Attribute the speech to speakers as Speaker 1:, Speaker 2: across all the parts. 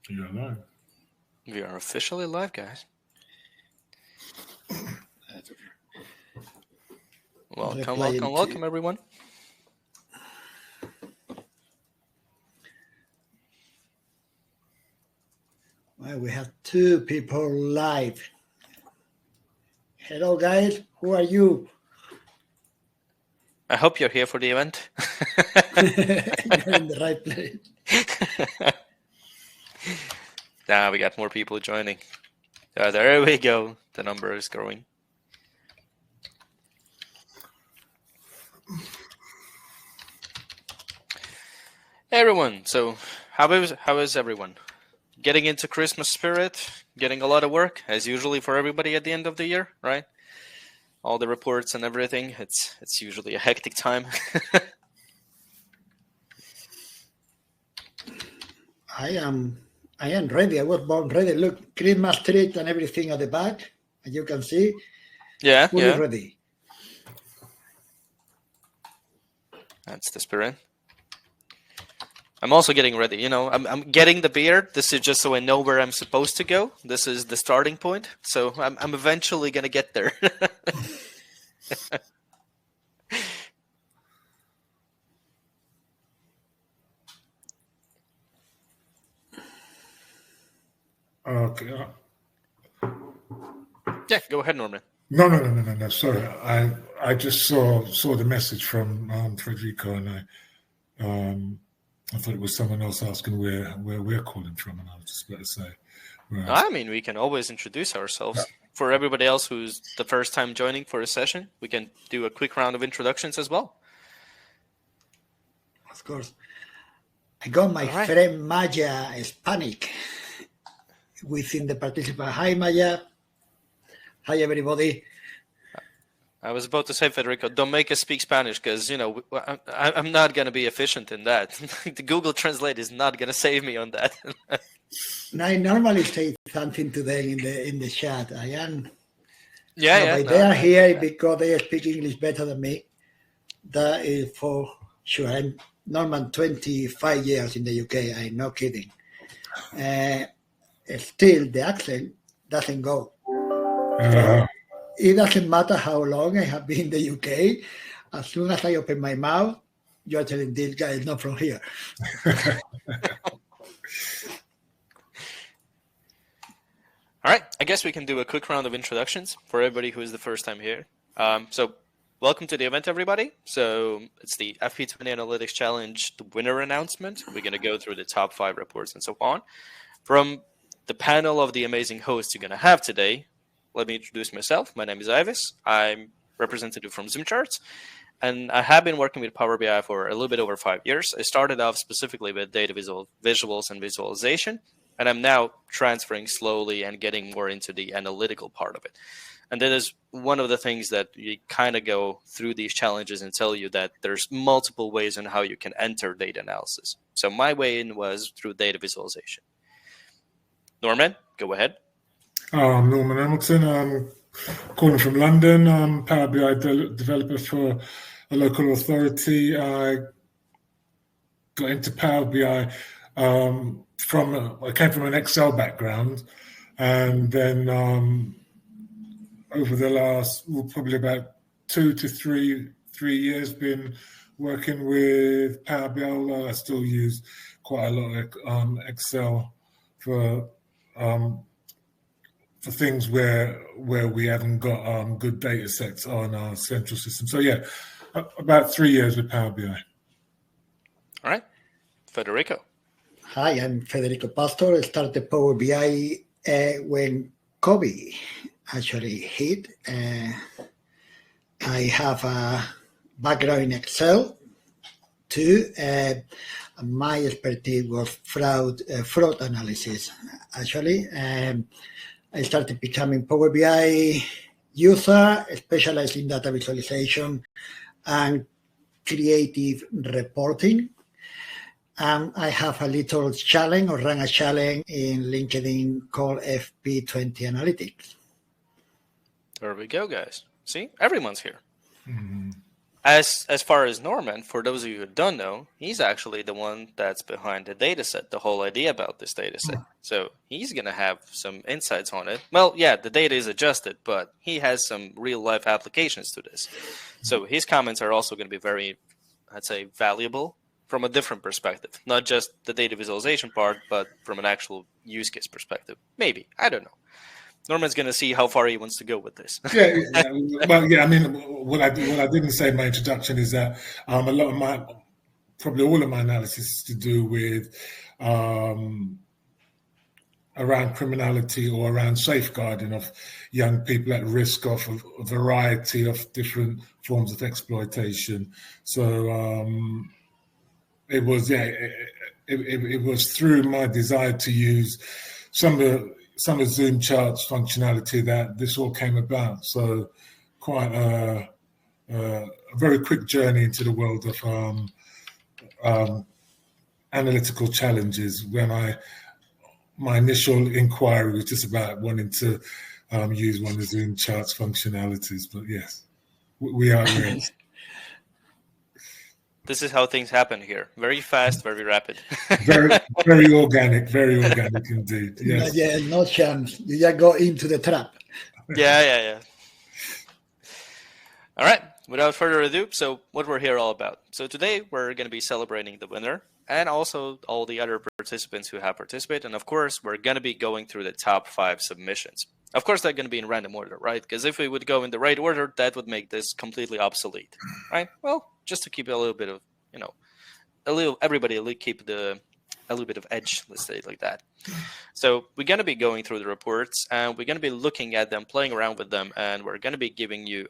Speaker 1: You're live.
Speaker 2: We are officially live, guys. Welcome, everyone.
Speaker 3: Well, we have two people live. Hello, guys. Who are you?
Speaker 2: I hope you're here for the event.
Speaker 3: You're in the right place.
Speaker 2: Now we got more people joining. There we go. The number is growing. Hey everyone. So how is everyone? Getting into Christmas spirit, getting a lot of work, as usually for everybody at the end of the year, right? All the reports and everything. It's usually a hectic time.
Speaker 3: I am ready. I was born ready. Look, Christmas tree and everything at the back, as you can see.
Speaker 2: Yeah,
Speaker 3: fully ready.
Speaker 2: That's the spirit. I'm also getting ready. You know, I'm getting the beard. This is just so I know where I'm supposed to go. This is the starting point. So I'm eventually gonna get there.
Speaker 1: Okay.
Speaker 2: Yeah, go ahead, Norman.
Speaker 1: No. Sorry, I just saw the message from Federico, and I thought it was someone else asking where we're calling from, and I was just about to say.
Speaker 2: I mean, we can always introduce ourselves. Yeah. For everybody else who's the first time joining for a session, we can do a quick round of introductions as well.
Speaker 3: Of course. I got my friend Maya Hispanic within the participant. Hi, Maya. Hi, everybody.
Speaker 2: I was about to say, Federico, don't make us speak Spanish because, you know, I'm not going to be efficient in that. The Google Translate is not going to save me on that.
Speaker 3: I normally say something to them in the chat. I am.
Speaker 2: But
Speaker 3: they are here because they speak English better than me. That is for sure. I'm Norman, 25 years in the UK. I'm not kidding. Still, the accent doesn't go. It doesn't matter how long I have been in the UK. As soon as I open my mouth, you're telling this guy is not from here.
Speaker 2: All right. I guess we can do a quick round of introductions for everybody who is the first time here. So welcome to the event, everybody. So it's the FP20 Analytics Challenge, the winner announcement. We're going to go through the top 5 reports and so on. From the panel of the amazing hosts you're going to have today, let me introduce myself. My name is Ivis. I'm representative from ZoomCharts, and I have been working with Power BI for a little bit over 5 years. I started off specifically with data visuals and visualization, and I'm now transferring slowly and getting more into the analytical part of it. And that is one of the things that you kind of go through these challenges and tell you that there's multiple ways on how you can enter data analysis. So my way in was through data visualization. Norman, go ahead.
Speaker 1: Norman Hamilton. I'm calling from London. I'm Power BI developer for a local authority. I got into Power BI I came from an Excel background, and then over the last probably about 2 to 3 years, been working with Power BI. Although I still use quite a lot of Excel for things where we haven't got good data sets on our central system. So yeah, about 3 years with Power BI.
Speaker 2: All right. Federico.
Speaker 3: Hi, I'm Federico Pastor. I started Power BI when COVID actually hit. I have a background in Excel too. My expertise was fraud analysis, actually. I started becoming Power BI user, specialized in data visualization and creative reporting. I have a little challenge or run a challenge in LinkedIn called FP20 Analytics.
Speaker 2: There we go, guys. See, everyone's here.
Speaker 1: Mm-hmm.
Speaker 2: As far as Norman, for those of you who don't know, he's actually the one that's behind the data set, the whole idea about this data set. So he's going to have some insights on it. Well, yeah, the data is adjusted, but he has some real-life applications to this. So his comments are also going to be very, I'd say, valuable from a different perspective. Not just the data visualization part, but from an actual use case perspective. Maybe. I don't know. Norman's going to see how far he wants to go with this.
Speaker 1: Well, yeah. I mean, what I didn't say in my introduction is that probably all of my analysis is to do with around criminality or around safeguarding of young people at risk of a variety of different forms of exploitation. So it was through my desire to use some of ZoomCharts functionality that this all came about. So quite a very quick journey into the world of analytical challenges. My initial inquiry was just about wanting to use one of the ZoomCharts functionalities. But yes, we are here.
Speaker 2: This is how things happen here. Very fast, very rapid.
Speaker 1: very organic indeed. Yes.
Speaker 3: Yeah, no chance. You just go into the trap.
Speaker 2: Yeah. All right. Without further ado, so what we're here all about. So today we're going to be celebrating the winner and also all the other participants who have participated. And of course, we're going to be going through the top 5 submissions. Of course, they're going to be in random order, right? Because if we would go in the right order, that would make this completely obsolete, right? Well, just to keep a little bit of, everybody keep a little bit of edge, let's say it like that. So we're going to be going through the reports and we're going to be looking at them, playing around with them, and we're going to be giving you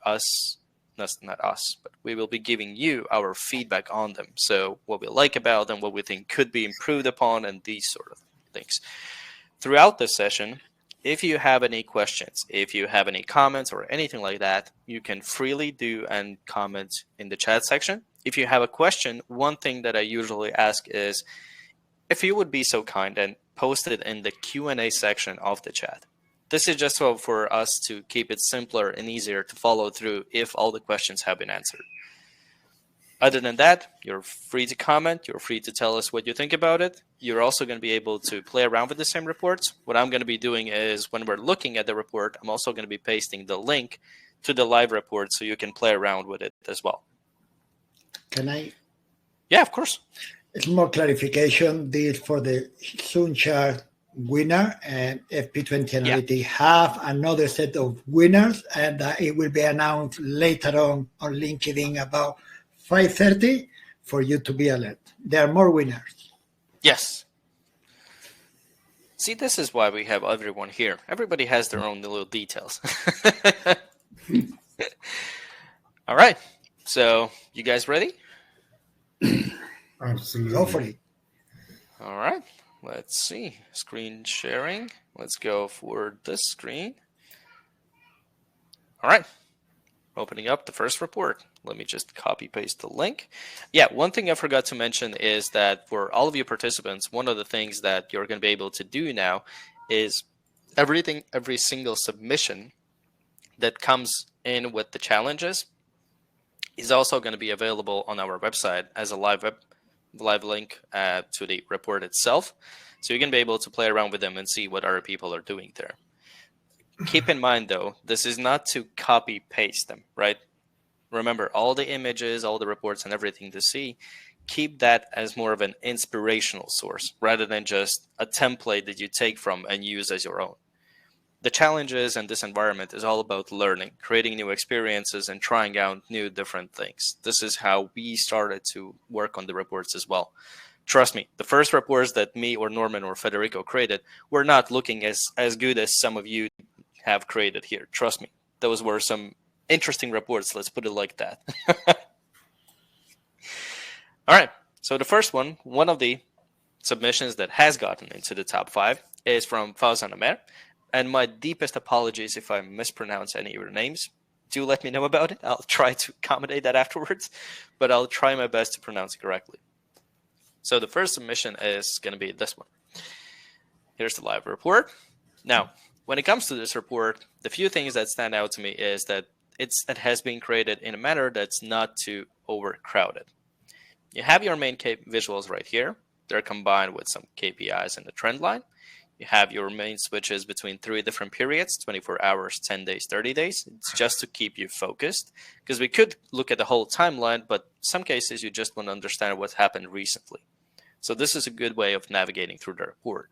Speaker 2: not us, but we will be giving you our feedback on them. So what we like about them, what we think could be improved upon, and these sort of things. Throughout this session, if you have any questions, if you have any comments or anything like that, you can freely do and comment in the chat section. If you have a question, one thing that I usually ask is if you would be so kind and post it in the Q&A section of the chat. This is just so for us to keep it simpler and easier to follow through if all the questions have been answered. Other than that, you're free to comment. You're free to tell us what you think about it. You're also going to be able to play around with the same reports. What I'm going to be doing is when we're looking at the report, I'm also going to be pasting the link to the live report so you can play around with it as well.
Speaker 3: Can I?
Speaker 2: Yeah, of course.
Speaker 3: It's more clarification. This for the ZoomChart winner, and FP20 Analytics have another set of winners, and it will be announced later on LinkedIn about 5:30 for you to be alert. There are more winners.
Speaker 2: Yes. See, this is why we have everyone here. Everybody has their own little details. All right. So, you guys ready?
Speaker 1: Absolutely.
Speaker 3: Go for it.
Speaker 2: All right. Let's see. Screen sharing. Let's go for this screen. All right. Opening up the first report. Let me just copy paste the link. Yeah, one thing I forgot to mention is that for all of you participants, one of the things that you're going to be able to do now is every single submission that comes in with the challenges is also going to be available on our website as a live link to the report itself. So you're going to be able to play around with them and see what other people are doing there. Keep in mind, though, this is not to copy paste them, right? Remember, all the images, all the reports and everything to see, keep that as more of an inspirational source rather than just a template that you take from and use as your own. The challenges and this environment is all about learning, creating new experiences and trying out new different things. This is how we started to work on the reports as well. Trust me, the first reports that me or Norman or Federico created were not looking as good as some of you have created here. Trust me, those were some interesting reports, let's put it like that. All right, so the first one of the submissions that has gotten into the top 5 is from Fauzan Amer. And my deepest apologies if I mispronounce any of your names. Do let me know about it. I'll try to accommodate that afterwards, but I'll try my best to pronounce it correctly. So the first submission is going to be this one. Here's the live report. Now, when it comes to this report, the few things that stand out to me is that it has been created in a manner that's not too overcrowded. You have your main visuals right here. They're combined with some KPIs and the trend line. You have your main switches between 3 different periods, 24 hours, 10 days, 30 days. It's just to keep you focused, because we could look at the whole timeline, but in some cases you just want to understand what happened recently. So this is a good way of navigating through the report.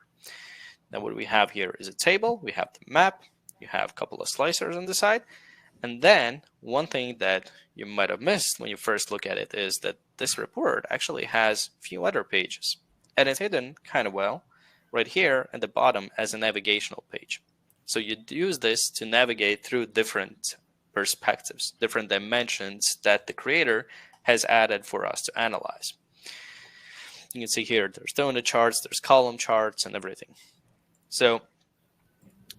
Speaker 2: Now what we have here is a table. We have the map. You have a couple of slicers on the side. And then one thing that you might have missed when you first look at it is that this report actually has a few other pages. And it's hidden kind of well right here at the bottom as a navigational page. So you use this to navigate through different perspectives, different dimensions that the creator has added for us to analyze. You can see here there's donut charts, there's column charts, and everything. So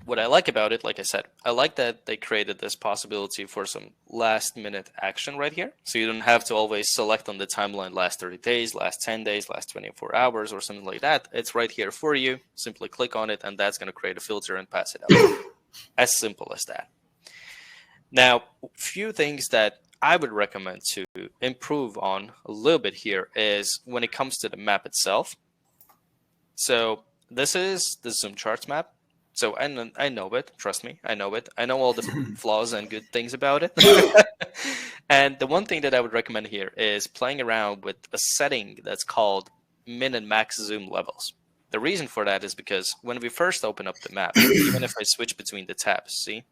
Speaker 2: what I like about it, like I said, I like that they created this possibility for some last minute action right here. So you don't have to always select on the timeline last 30 days, last 10 days, last 24 hours or something like that. It's right here for you. Simply click on it and that's going to create a filter and pass it out. As simple as that. Now, a few things that I would recommend to improve on a little bit here is when it comes to the map itself. So this is the ZoomCharts map. So I know it, trust me, I know it. I know all the flaws and good things about it. And the one thing that I would recommend here is playing around with a setting that's called min and max zoom levels. The reason for that is because when we first open up the map, even if I switch between the tabs, see,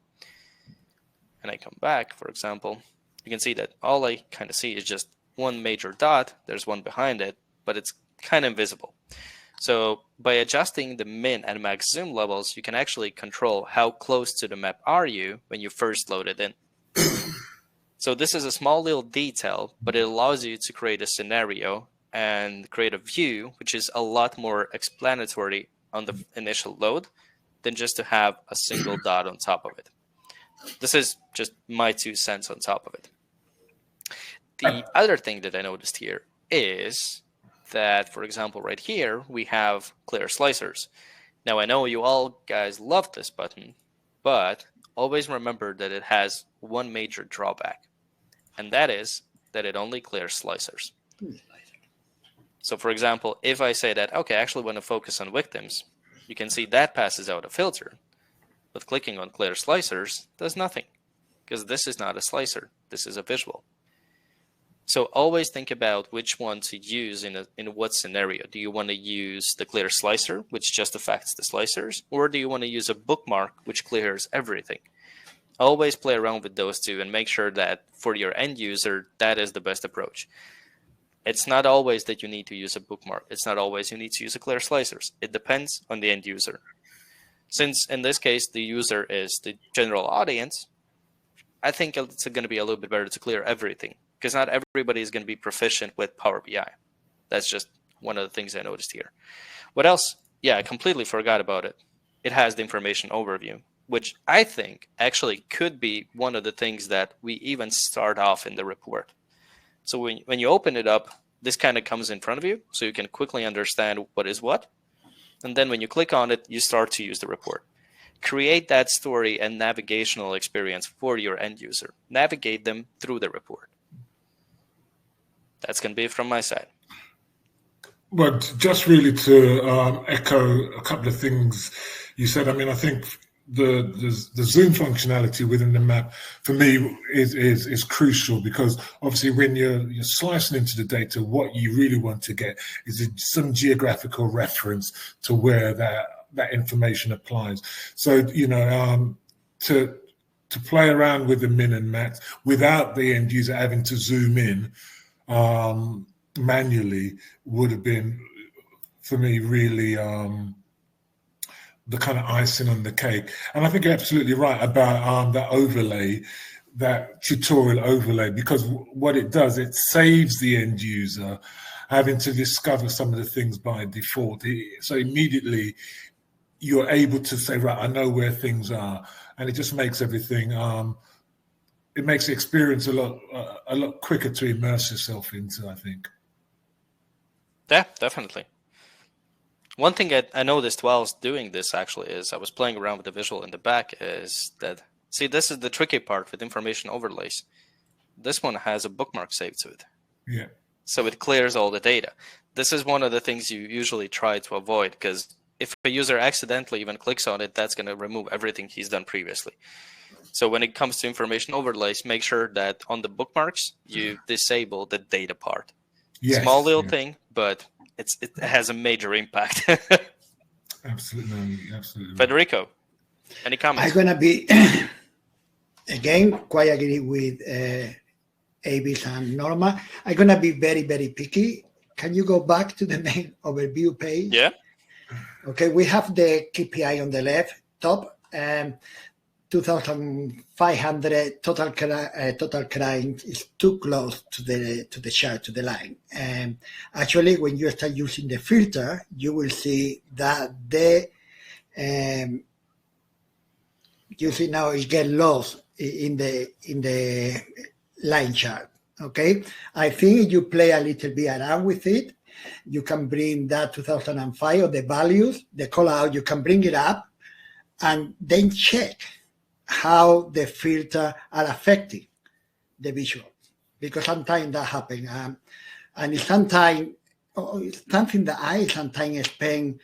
Speaker 2: and I come back, for example, you can see that all I kind of see is just one major dot. There's one behind it, but it's kind of invisible. So by adjusting the min and max zoom levels, you can actually control how close to the map are you when you first load it in. So this is a small little detail, but it allows you to create a scenario and create a view, which is a lot more explanatory on the initial load than just to have a single dot on top of it. This is just my 2 cents on top of it. The other thing that I noticed here is that, for example, right here, we have clear slicers. Now, I know you all guys love this button, but always remember that it has one major drawback, and that is that it only clears slicers. So, for example, if I say that, okay, I actually want to focus on victims, you can see that passes out a filter, but clicking on clear slicers does nothing, because this is not a slicer, this is a visual. So always think about which one to use in what scenario. Do you want to use the clear slicer, which just affects the slicers, or do you want to use a bookmark, which clears everything? Always play around with those two and make sure that for your end user, that is the best approach. It's not always that you need to use a bookmark. It's not always you need to use a clear slicers. It depends on the end user. Since in this case, the user is the general audience, I think it's going to be a little bit better to clear everything, because not everybody is going to be proficient with Power BI. That's just one of the things I noticed here. What else? Yeah, I completely forgot about it. It has the information overview, which I think actually could be one of the things that we even start off in the report. So when you open it up, this kind of comes in front of you, so you can quickly understand what is what. And then when you click on it, you start to use the report. Create that story and navigational experience for your end user. Navigate them through the report. That's going to be it from my side.
Speaker 1: But just really to echo a couple of things you said, I mean, I think the zoom functionality within the map for me is crucial, because obviously when you're slicing into the data, what you really want to get is some geographical reference to where that information applies. So, you know, to play around with the min and max without the end user having to zoom in manually would have been, for me, really the kind of icing on the cake. And I think you're absolutely right about that overlay, that tutorial overlay, because what it does, it saves the end user having to discover some of the things by default. So immediately you're able to say, right, I know where things are, and it just makes everything, it makes the experience a lot quicker to immerse yourself into, I think.
Speaker 2: Yeah, definitely. One thing I noticed while I was doing this actually is I was playing around with the visual in the back is that See, this is the tricky part with information overlays. This one has a bookmark saved to it.
Speaker 1: Yeah.
Speaker 2: So it clears all the data. This is one of the things you usually try to avoid, because if a user accidentally even clicks on it, that's going to remove everything he's done previously. So when it comes to information overlays, make sure that on the bookmarks, you disable the data part.
Speaker 1: Yes,
Speaker 2: Small little
Speaker 1: yeah.
Speaker 2: thing, but it has a major impact.
Speaker 1: Absolutely. Absolutely.
Speaker 2: Federico, any comments?
Speaker 3: I'm going to be, again, quite agree with Avis and Norma. I'm going to be very, very picky. Can you go back to the main overview page?
Speaker 2: Yeah.
Speaker 3: Okay, we have the KPI on the left top, 2,500 total crime is too close to the chart, to the line. And actually, when you start using the filter, you will see that you see now it get lost in the line chart. Okay, I think you play a little bit around with it. You can bring that 2005 or the values, the call out, you can bring it up and then check how the filter are affecting the visual. Because sometimes that happens. And it's sometimes something that I sometimes spend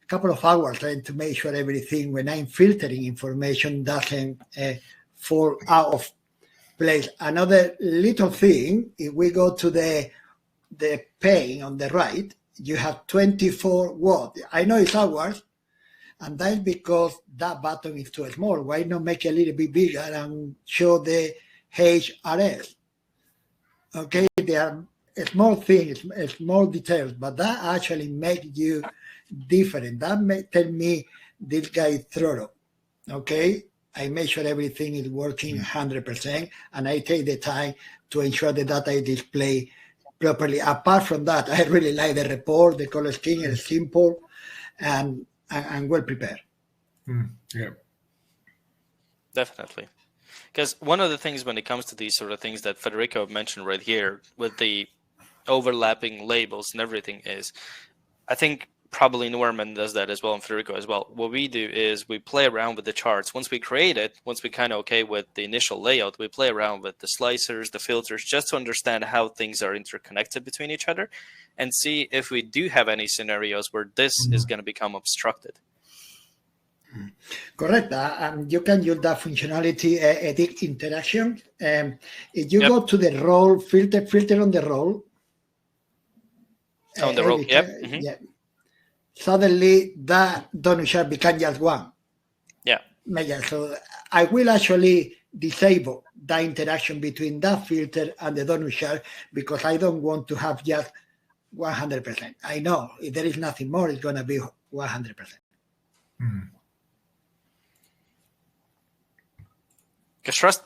Speaker 3: a couple of hours trying to make sure everything, when I'm filtering information, doesn't fall out of place. Another little thing, if we go to the pane on the right, you have 24 watts. I know it's hours, and that's because that button is too small. Why not make it a little bit bigger and show the HRS? Okay, there are small things, small details, but that actually makes you different. That may tell me this guy is thorough. Okay, I make sure everything is working 100%, and I take the time to ensure the data is displayed properly. Apart from that, I really like the report. The color scheme is simple and well prepared.
Speaker 1: Yeah.
Speaker 2: Definitely. Because one of the things when it comes to these sort of things that Federico mentioned right here with the overlapping labels and everything is, I think probably Norman does that as well and Federico as well. What we do is we play around with the charts. Once we create it, once we kind of okay with the initial layout, we play around with the slicers, the filters, just to understand how things are interconnected between each other and see if we do have any scenarios where this is going to become obstructed.
Speaker 3: Correct. You can use that functionality, edit interaction. If you go to the role, filter on the role.
Speaker 2: On the role,
Speaker 3: yeah. Suddenly, that donut chart becomes just one.
Speaker 2: Yeah.
Speaker 3: So I will actually disable the interaction between that filter and the donut chart because I don't want to have just 100%. I know if there is nothing more, it's going to be 100%.
Speaker 2: Because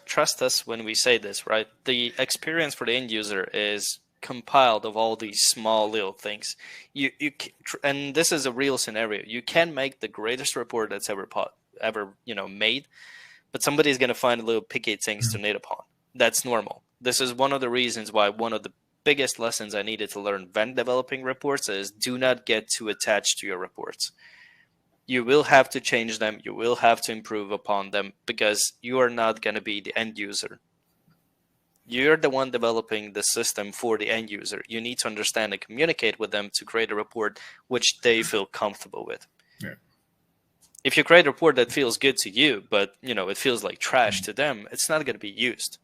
Speaker 2: trust us when we say this, right? The experience for the end user is compiled of all these small little things. And this is a real scenario. You can make the greatest report that's ever made, but somebody's going to find little picky things to knit upon. That's normal. This is one of the reasons why one of the biggest lessons I needed to learn when developing reports is do not get too attached to your reports. You will have to change them. You will have to improve upon them because you are not going to be the end user. You're the one developing the system for the end user. You need to understand and communicate with them to create a report which they feel comfortable with.
Speaker 1: Yeah.
Speaker 2: If you create a report that feels good to you, but it feels like trash to them, it's not going to be used.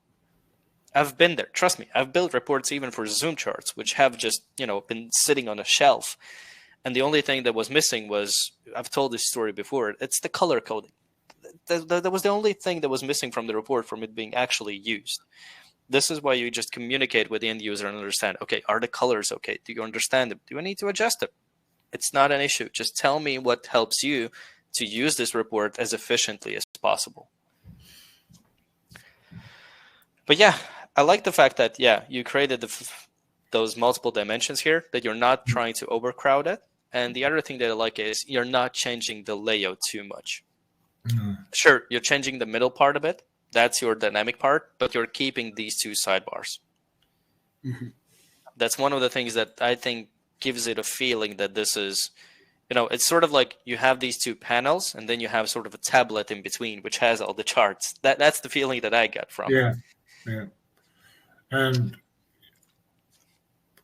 Speaker 2: I've been there. Trust me. I've built reports even for ZoomCharts, which have just been sitting on a shelf. And the only thing that was missing was, I've told this story before, it's the color coding. That was the only thing that was missing from the report from it being actually used. This is why you just communicate with the end user and understand, okay, are the colors okay? Do you understand them? Do I need to adjust them? It's not an issue. Just tell me what helps you to use this report as efficiently as possible. But yeah, I like the fact that, you created those multiple dimensions here, that you're not trying to overcrowd it. And the other thing that I like is you're not changing the layout too much. Sure, you're changing the middle part of it. That's your dynamic part, but you're keeping these two sidebars. That's one of the things that I think gives it a feeling that this is, It's sort of like you have these two panels, and then you have sort of a tablet in between, which has all the charts. That's the feeling that I got from it.
Speaker 1: Yeah. And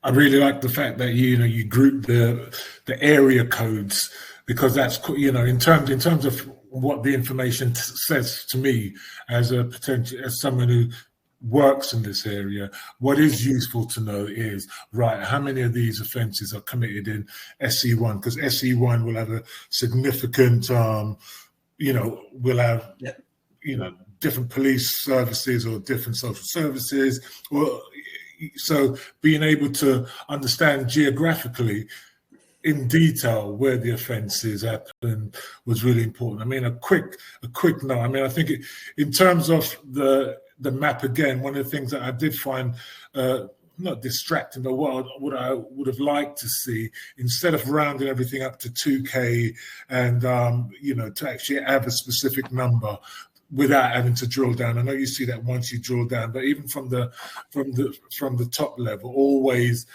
Speaker 1: I really like the fact that you group the area codes, because that's in terms of what the information says to me as someone who works in this area. What is useful to know is, right, how many of these offences are committed in SE1, because SE1 will have a significant will have different police services or different social services, so being able to understand geographically in detail where the offences happened was really important. I mean, a quick note. I mean, I think in terms of the map, again, one of the things that I did find not distracting, but what I would have liked to see, instead of rounding everything up to 2K and to actually have a specific number without having to drill down. I know you see that once you drill down, but even from the top level, always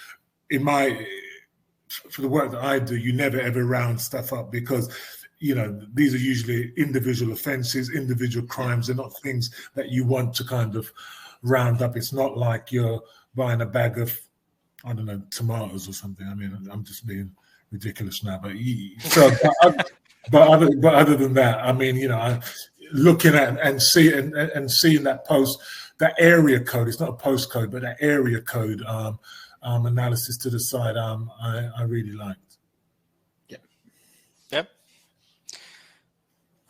Speaker 1: for the work that I do, you never ever round stuff up, because these are usually individual offences, individual crimes. They're not things that you want to kind of round up. It's not like you're buying a bag of, I don't know, tomatoes or something. I mean, I'm just being ridiculous now, but other than that, I mean, looking at and seeing that area code. It's not a postcode, but that area code analysis to the side. I really liked.
Speaker 2: Yep.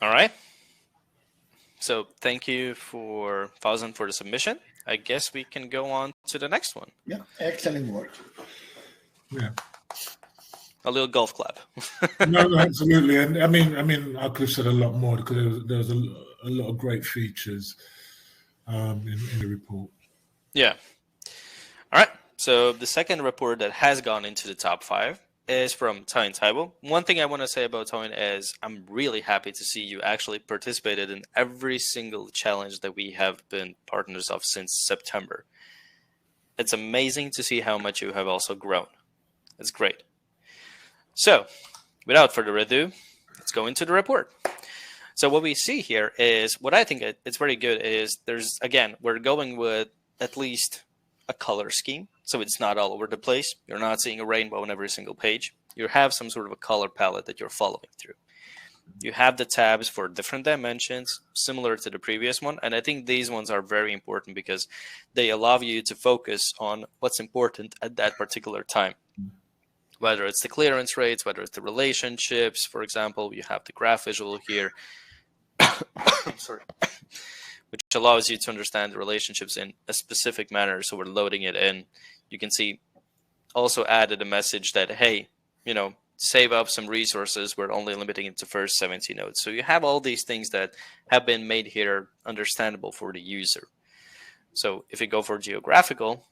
Speaker 2: All right. So thank you for Fauzan for the submission. I guess we can go on to the next one.
Speaker 3: Yeah, excellent work.
Speaker 1: Yeah.
Speaker 2: A little golf clap.
Speaker 1: No, absolutely. And I mean, I could have said a lot more, because there was a lot of great features in the report.
Speaker 2: Yeah. All right. So the second report that has gone into the top 5 is from Toyin Taiwo. One thing I want to say about Toyin is I'm really happy to see you actually participated in every single challenge that we have been partners of since September. It's amazing to see how much you have also grown. It's great. So, without further ado, let's go into the report. So what we see here is, what I think it's very good is, we're going with at least a color scheme. So it's not all over the place. You're not seeing a rainbow on every single page. You have some sort of a color palette that you're following through. You have the tabs for different dimensions, similar to the previous one. And I think these ones are very important because they allow you to focus on what's important at that particular time. Whether it's the clearance rates, whether it's the relationships. For example, you have the graph visual here, sorry, which allows you to understand the relationships in a specific manner. So we're loading it in. You can see also added a message that, hey, save up some resources. We're only limiting it to first 70 nodes. So you have all these things that have been made here understandable for the user. So if you go for geographical,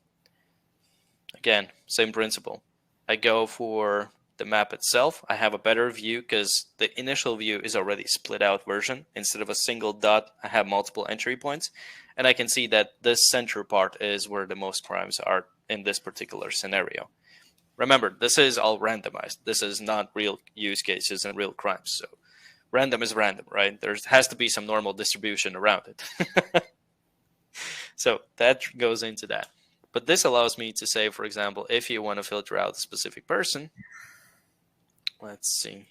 Speaker 2: again, same principle. I go for the map itself. I have a better view because the initial view is already split out version. Instead of a single dot, I have multiple entry points. And I can see that this center part is where the most crimes are in this particular scenario. Remember, this is all randomized. This is not real use cases and real crimes. So random is random, right? There has to be some normal distribution around it. So that goes into that. But this allows me to say, for example, if you want to filter out a specific person, let's see.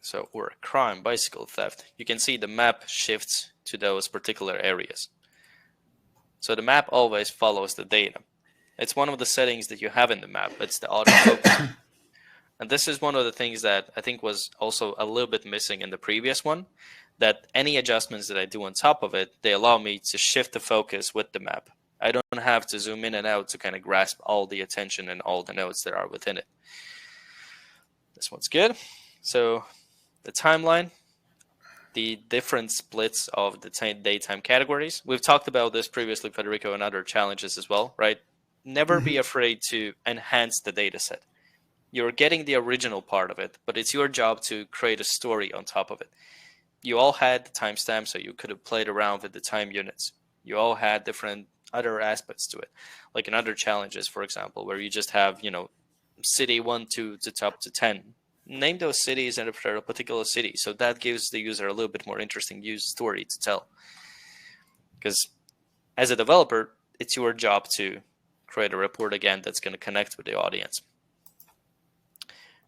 Speaker 2: So, or a crime, bicycle theft, you can see the map shifts to those particular areas. So the map always follows the data. It's one of the settings that you have in the map. It's the autofocus. And this is one of the things that I think was also a little bit missing in the previous one, that any adjustments that I do on top of it, they allow me to shift the focus with the map. I don't have to zoom in and out to kind of grasp all the attention and all the nodes that are within it. This one's good. So the timeline, the different splits of the daytime categories. We've talked about this previously, Federico, and other challenges as well, right? Never be afraid to enhance the data set. You're getting the original part of it, but it's your job to create a story on top of it. You all had the timestamp, so you could have played around with the time units. You all had different other aspects to it, like in other challenges, for example, where you just have, city 1 to top to 10, name those cities and a particular city. So that gives the user a little bit more interesting story to tell. Because as a developer, it's your job to create a report again that's going to connect with the audience.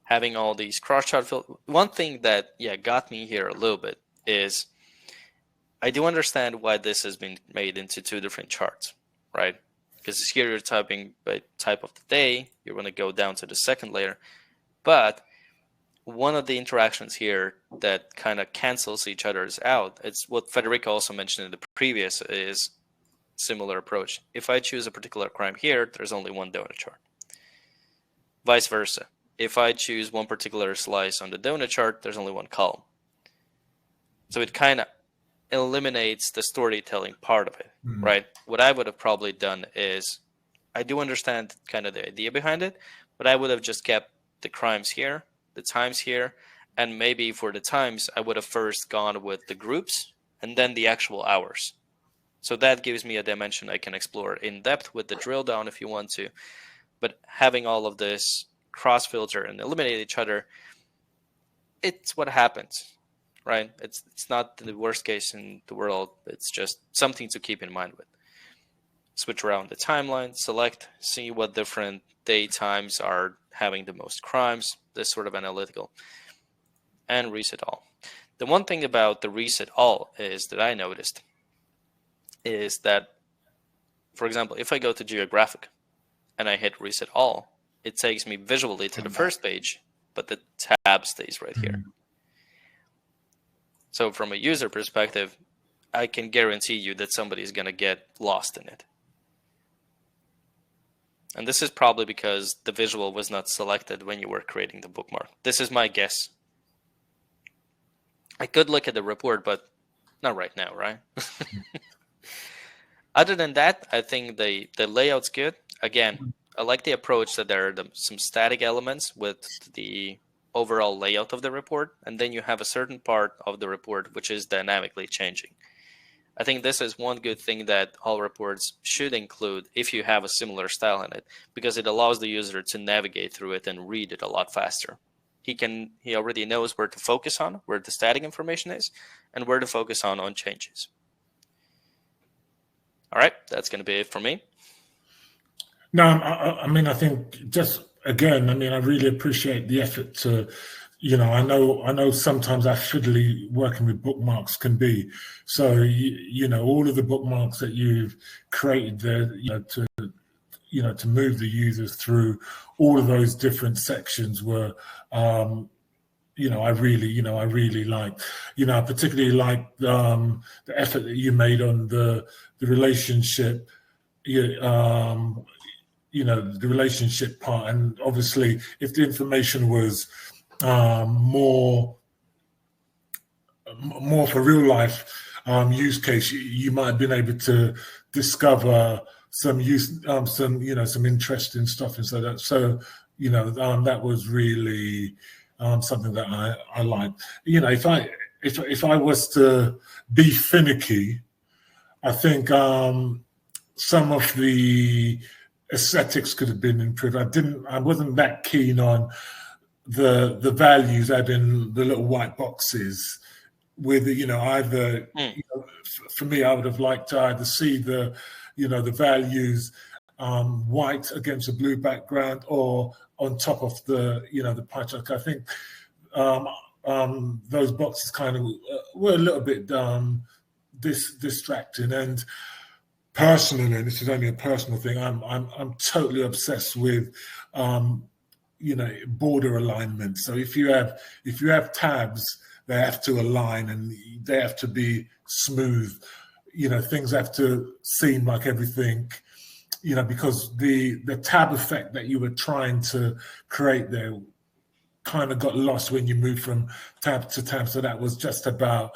Speaker 2: Having all these cross-chart filters. One thing that got me here a little bit is I do understand why this has been made into two different charts, right? Because here you're typing by type of the day, you're going to go down to the second layer. But one of the interactions here that kind of cancels each other's out, it's what Federico also mentioned in the previous, is similar approach. If I choose a particular crime here, there's only one donut chart. Vice versa. If I choose one particular slice on the donut chart, there's only one column. So it kind of eliminates the storytelling part of it, right? What I would have probably done is, I do understand kind of the idea behind it, but I would have just kept the crimes here, the times here, and maybe for the times, I would have first gone with the groups and then the actual hours. So that gives me a dimension I can explore in depth with the drill down if you want to. But having all of this cross-filter and eliminate each other, it's what happens. Right? It's not the worst case in the world. It's just something to keep in mind with. Switch around the timeline, select, see what different day times are having the most crimes, this sort of analytical, and reset all. The one thing about the reset all is that I noticed is that, for example, if I go to geographic and I hit reset all, it takes me visually to the first page, but the tab stays right here. So from a user perspective, I can guarantee you that somebody is going to get lost in it. And this is probably because the visual was not selected when you were creating the bookmark. This is my guess. I could look at the report, but not right now, right? Other than that, I think the layout's good. Again, I like the approach that there are some static elements with the overall layout of the report, and then you have a certain part of the report which is dynamically changing. I think this is one good thing that all reports should include if you have a similar style in it, because it allows the user to navigate through it and read it a lot faster. He already knows where to focus on, where the static information is, and where to focus on changes. All right, that's going to be it for me.
Speaker 1: No, I mean, I think just again, I mean, I really appreciate the effort to, I know sometimes how fiddly working with bookmarks can be. So, all of the bookmarks that you've created there, to move the users through all of those different sections were, I really like, I particularly like the effort that you made on the relationship, the relationship part. And obviously, if the information was more for real life use case, you might have been able to discover some some interesting stuff inside that. So that was really something that I like. If I was to be finicky, I think some of the aesthetics could have been improved. I wasn't that keen on the values, adding the little white boxes with either for me, I would have liked to either see the the values white against a blue background or on top of the the pie chart. I think those boxes kind of were a little bit distracting. And personally, and this is only a personal thing, I'm totally obsessed with border alignment. So if you have tabs, they have to align and they have to be smooth. Things have to seem like everything, because the tab effect that you were trying to create there kind of got lost when you move from tab to tab. So that was just about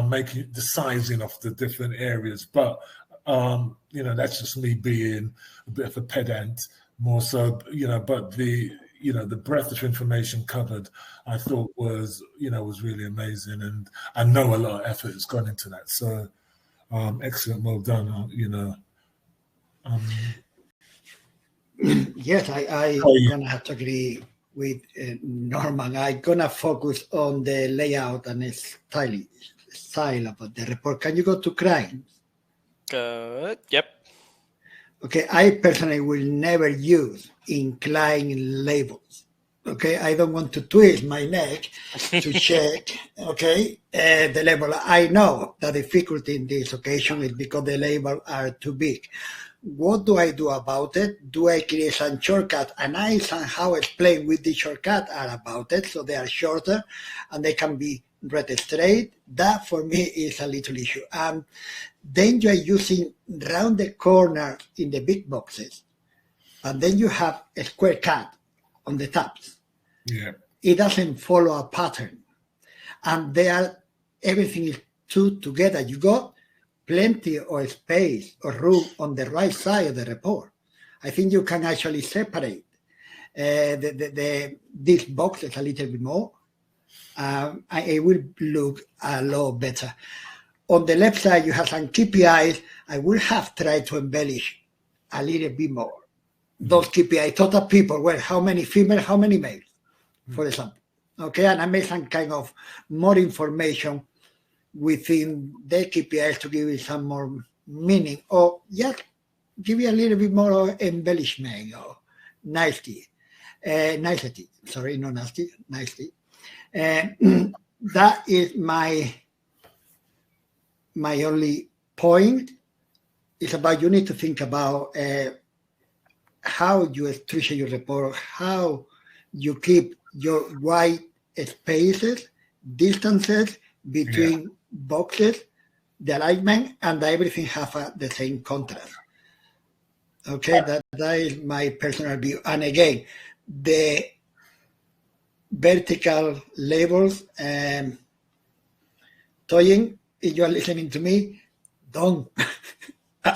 Speaker 1: making the sizing of the different areas. But that's just me being a bit of a pedant, more so, but the breadth of information covered, I thought was really amazing. And I know a lot of effort has gone into that. So excellent, well done,
Speaker 3: Yes, I'm gonna have to agree with Norman. I'm going to focus on the layout and style of the report. Can you go to crimes?
Speaker 2: Yep.
Speaker 3: Okay, I personally will never use inclined labels. Okay, I don't want to twist my neck to check, okay, the label. I know the difficulty in this occasion is because the labels are too big. What do I do about it? Do I create some shortcut? And I somehow explain with the shortcut are about it, so they are shorter and they can be read straight. That for me is a little issue. Then you are using round the corner in the big boxes, and then you have a square cut on the tabs.
Speaker 1: Yeah.
Speaker 3: It doesn't follow a pattern, and everything is two together. You got plenty of space or room on the right side of the report. I think you can actually separate these boxes a little bit more. It will look a lot better. On the left side, you have some KPIs. I will have tried to embellish a little bit more. Those KPIs, total people, well, how many females, how many males, for example. Okay, and I made some kind of more information within the KPIs to give it some more meaning, or just give you a little bit more embellishment or nicety. Sorry, not nasty, nicety. That is my only point. Is about you need to think about how you structure your report, how you keep your white spaces, distances between boxes, the alignment, and everything have the same contrast. Okay, that is my personal view. And again, the vertical labels, Toyin, if you are listening to me, don't.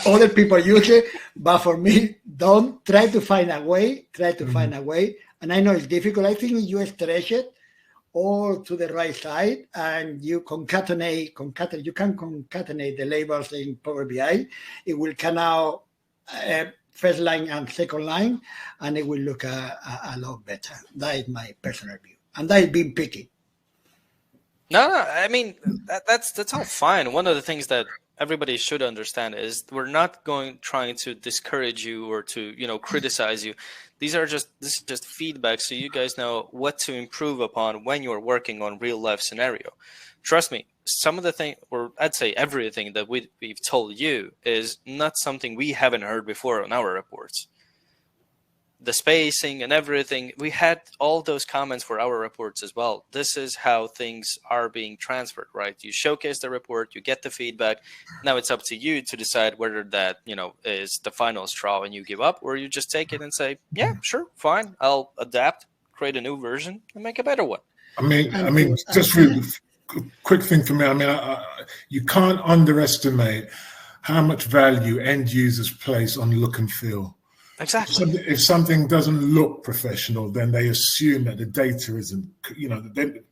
Speaker 3: Other people use it, but for me, don't. Try to find a way. Find a way. And I know it's difficult. I think you stretch it all to the right side, and you concatenate. You can concatenate the labels in Power BI. It will come out first line and second line, and it will look a lot better. That is my personal view, and that is being picky.
Speaker 2: No, I mean that's all fine. One of the things that everybody should understand is we're not trying to discourage you or to criticize you. This is just feedback, so you guys know what to improve upon when you're working on real life scenario. Trust me, some of the thing, or I'd say everything that we've told you is not something we haven't heard before on our reports. The spacing and everything, we had all those comments for our reports as well. This is how things are being transferred, right? You showcase the report, you get the feedback. Now it's up to you to decide whether that, is the final straw and you give up, or you just take it and say, yeah, sure, fine. I'll adapt, create a new version and make a better one.
Speaker 1: I mean, just really quick thing for me. I mean, you can't underestimate how much value end users place on look and feel.
Speaker 2: Exactly.
Speaker 1: If something doesn't look professional, then they assume that the data isn't.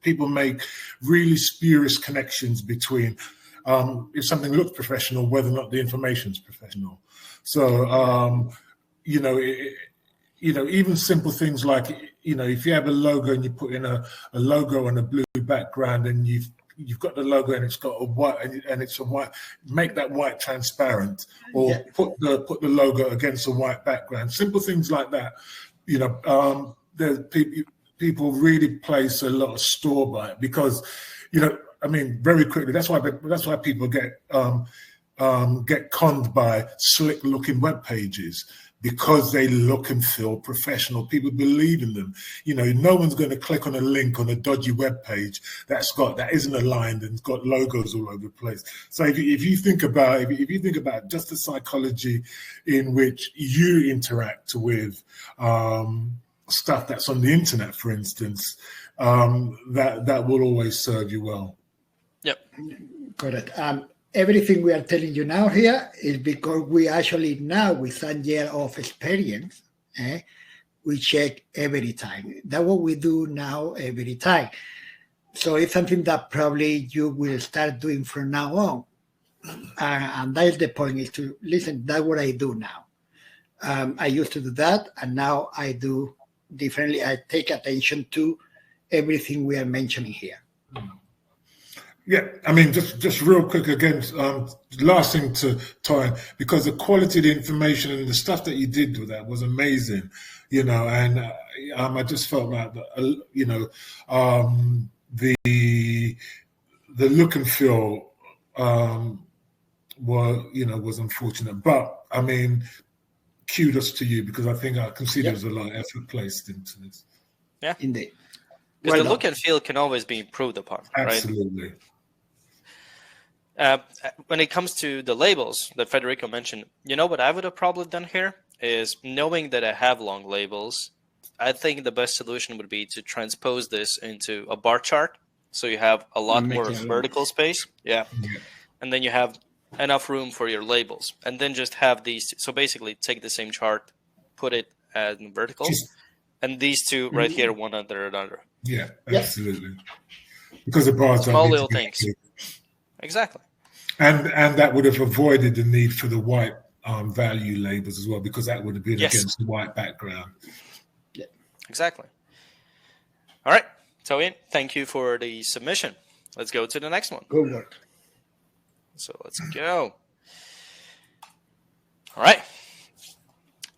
Speaker 1: People make really spurious connections between if something looks professional, whether or not the information is professional. So, even simple things like, if you have a logo and you put in a logo on a blue background, and you've got the logo and it's got a white and it's a white, make that white transparent, or put the logo against a white background. Simple things like that. People really place a lot of store by it because, very quickly. That's why people get conned by slick looking web pages, because they look and feel professional. People believe in them. No one's going to click on a link on a dodgy web page that isn't aligned and got logos all over the place. So if you think about just the psychology in which you interact with stuff that's on the internet, for instance, that will always serve you well.
Speaker 2: Yep.
Speaker 3: Correct. Everything we are telling you now here is because we actually now, with 1 year of experience, we check every time. That's what we do now every time. So it's something that probably you will start doing from now on. And that is the point, is to listen, that's what I do now. I used to do that, and now I do differently. I take attention to everything we are mentioning here.
Speaker 1: Yeah, I mean, just real quick again, last thing to Toyin, because the quality of the information and the stuff that you did with that was amazing, and I just felt like, the look and feel was unfortunate, but I mean, kudos to you, because I think I can see there's a lot of effort placed into this.
Speaker 2: Yeah,
Speaker 3: indeed.
Speaker 2: Because the look and feel can always be improved upon,
Speaker 1: Absolutely.
Speaker 2: Right? When it comes to the labels that Federico mentioned, what I would have probably done here is, knowing that I have long labels, I think the best solution would be to transpose this into a bar chart, so you have a lot more vertical space. Yeah. And then you have enough room for your labels, and then just have these. So basically, take the same chart, put it in vertical, and these two right here, one under another.
Speaker 1: Yeah, absolutely. Because the bars
Speaker 2: small little things. Exactly.
Speaker 1: And that would have avoided the need for the white value labels as well, because that would have been against the white background.
Speaker 3: Yeah.
Speaker 2: Exactly. All right. Toyin, thank you for the submission. Let's go to the next one.
Speaker 3: Good work.
Speaker 2: So let's go. All right.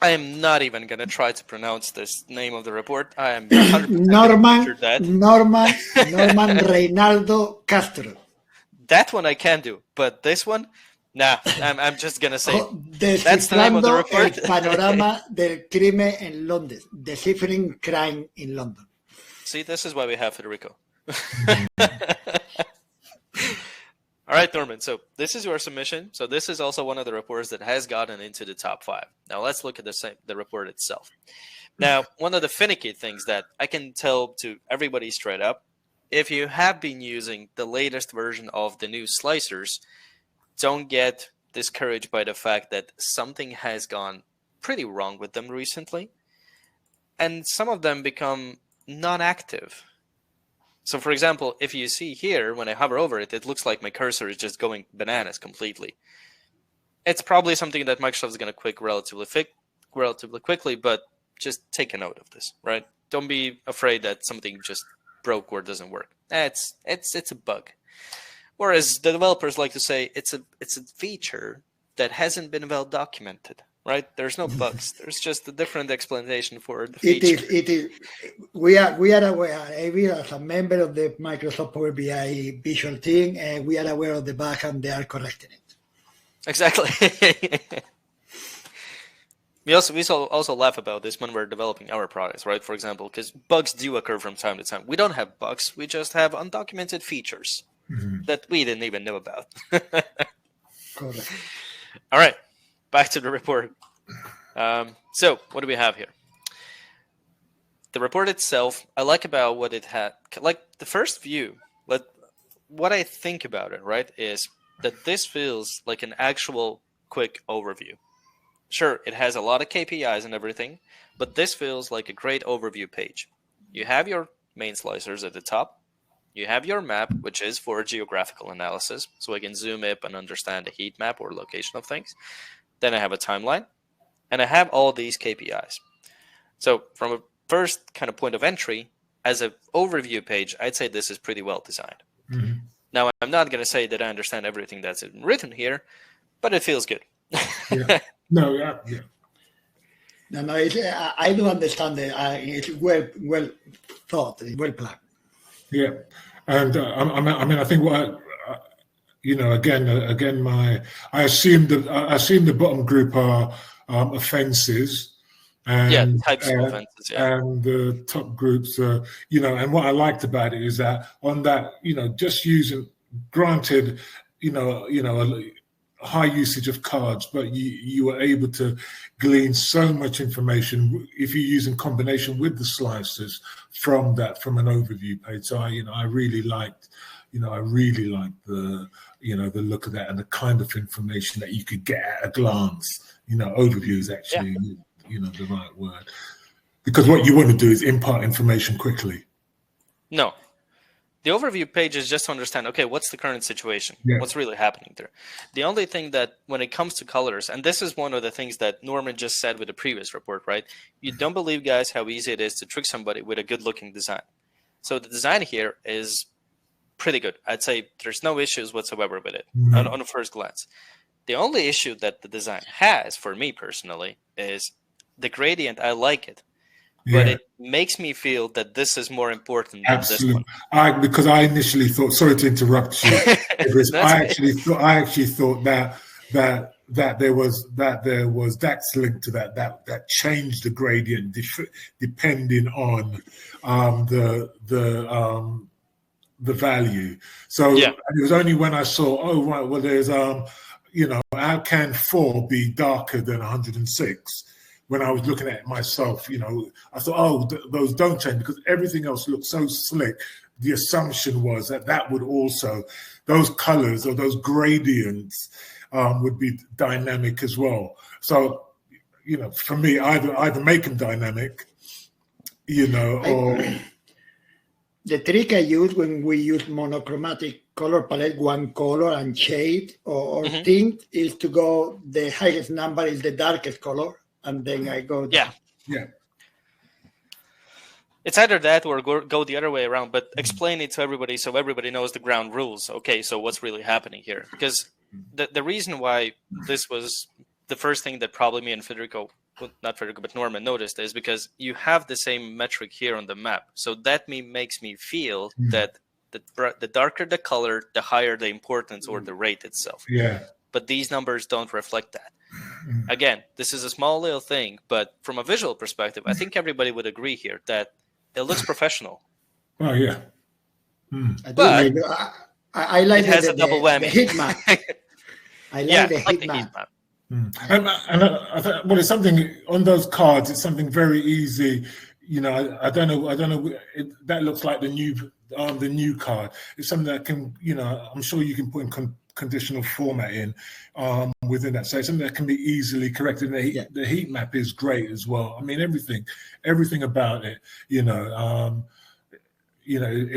Speaker 2: I am not even going to try to pronounce this name of the report. I am 100%
Speaker 3: Norman
Speaker 2: that.
Speaker 3: Norman Reinaldo Castro.
Speaker 2: That one I can do, but this one, nah. I'm just gonna say that's the name of the report.
Speaker 3: El panorama del crimen en Londres, deciphering crime in London.
Speaker 2: See, this is why we have Federico. All right, Norman. So this is your submission. So this is also one of the reports that has gotten into the top 5. Now let's look at the report itself. Now, one of the finicky things that I can tell to everybody straight up, if you have been using the latest version of the new slicers, don't get discouraged by the fact that something has gone pretty wrong with them recently, and some of them become non-active. So, for example, if you see here, when I hover over it, it looks like my cursor is just going bananas completely. It's probably something that Microsoft is going to fix relatively quickly, but just take a note of this, right? Don't be afraid that something just broke or doesn't work. It's a bug. Whereas the developers like to say it's a feature that hasn't been well documented, right? There's no bugs. There's just a different explanation for the feature.
Speaker 3: It is. We are aware. We, as a member of the Microsoft Power BI visual team, we are aware of the bug, and they are correcting it.
Speaker 2: Exactly. We also laugh about this when we're developing our products, right? For example, because bugs do occur from time to time. We don't have bugs. We just have undocumented features that we didn't even know about.
Speaker 3: Correct.
Speaker 2: All right. Back to the report. So what do we have here? The report itself, I like about what it had. Like the first view, what I think about it, right, is that this feels like an actual quick overview. Sure, it has a lot of KPIs and everything, but this feels like a great overview page. You have your main slicers at the top. You have your map, which is for geographical analysis, so I can zoom in and understand the heat map or location of things. Then I have a timeline, and I have all these KPIs. So from a first kind of point of entry, as an overview page, I'd say this is pretty well designed.
Speaker 1: Mm-hmm.
Speaker 2: Now, I'm not going to say that I understand everything that's written here, but it feels good.
Speaker 1: Yeah. No, yeah.
Speaker 3: No, I do understand that it's well thought, well planned.
Speaker 1: Yeah, and I mean, I think what again, I assume the bottom group are offences, and
Speaker 2: types of offences,
Speaker 1: and the top groups are, and what I liked about it is that on that, just using, granted, high usage of cards, but you were able to glean so much information if you use in combination with the slices from an overview page. So I really liked the the look of that and the kind of information that you could get at a glance. Overview is actually the right word, because what you want to do is impart information quickly.
Speaker 2: No, The overview page is just to understand, okay, what's the current situation?
Speaker 1: Yeah.
Speaker 2: What's really happening there? The only thing that when it comes to colors, and this is one of the things that Norman just said with the previous report, right? You don't believe, guys, how easy it is to trick somebody with a good-looking design. So the design here is pretty good. I'd say there's no issues whatsoever with it on a first glance. The only issue that the design has, for me personally, is the gradient. I like it. But it makes me feel that this is more important than this one.
Speaker 1: Because I initially thought, sorry to interrupt you, I actually thought that there was that's linked to that changed the gradient depending on the value. So it was only when I saw, oh right, well there's how can 4 be darker than 106? When I was looking at it myself, I thought, oh, those don't change because everything else looks so slick. The assumption was that would also, those colors or those gradients would be dynamic as well. So, for me, either make them dynamic, or...
Speaker 3: The trick I use when we use monochromatic color palette, one color and shade or tint, is to go, the highest number is the darkest color. And then I go down.
Speaker 1: Yeah.
Speaker 2: It's either that or go the other way around, but explain it to everybody so everybody knows the ground rules. Okay, so what's really happening here? Because the reason why this was the first thing that probably me and but Norman noticed is because you have the same metric here on the map. So that makes me feel that the darker the color, the higher the importance or the rate itself.
Speaker 1: Yeah.
Speaker 2: But these numbers don't reflect that. Again, this is a small little thing, but from a visual perspective, I think everybody would agree here that it looks professional.
Speaker 1: Oh, yeah.
Speaker 2: But
Speaker 3: I like
Speaker 2: it has a double whammy.
Speaker 3: The heat map. I like the heat map.
Speaker 1: And I thought, well, it's something on those cards. It's something very easy. I don't know. That looks like the new card. It's something that can, I'm sure you can put in conditional format in within that. So it's something that can be easily corrected. The heat map is great as well. I mean, everything about it. It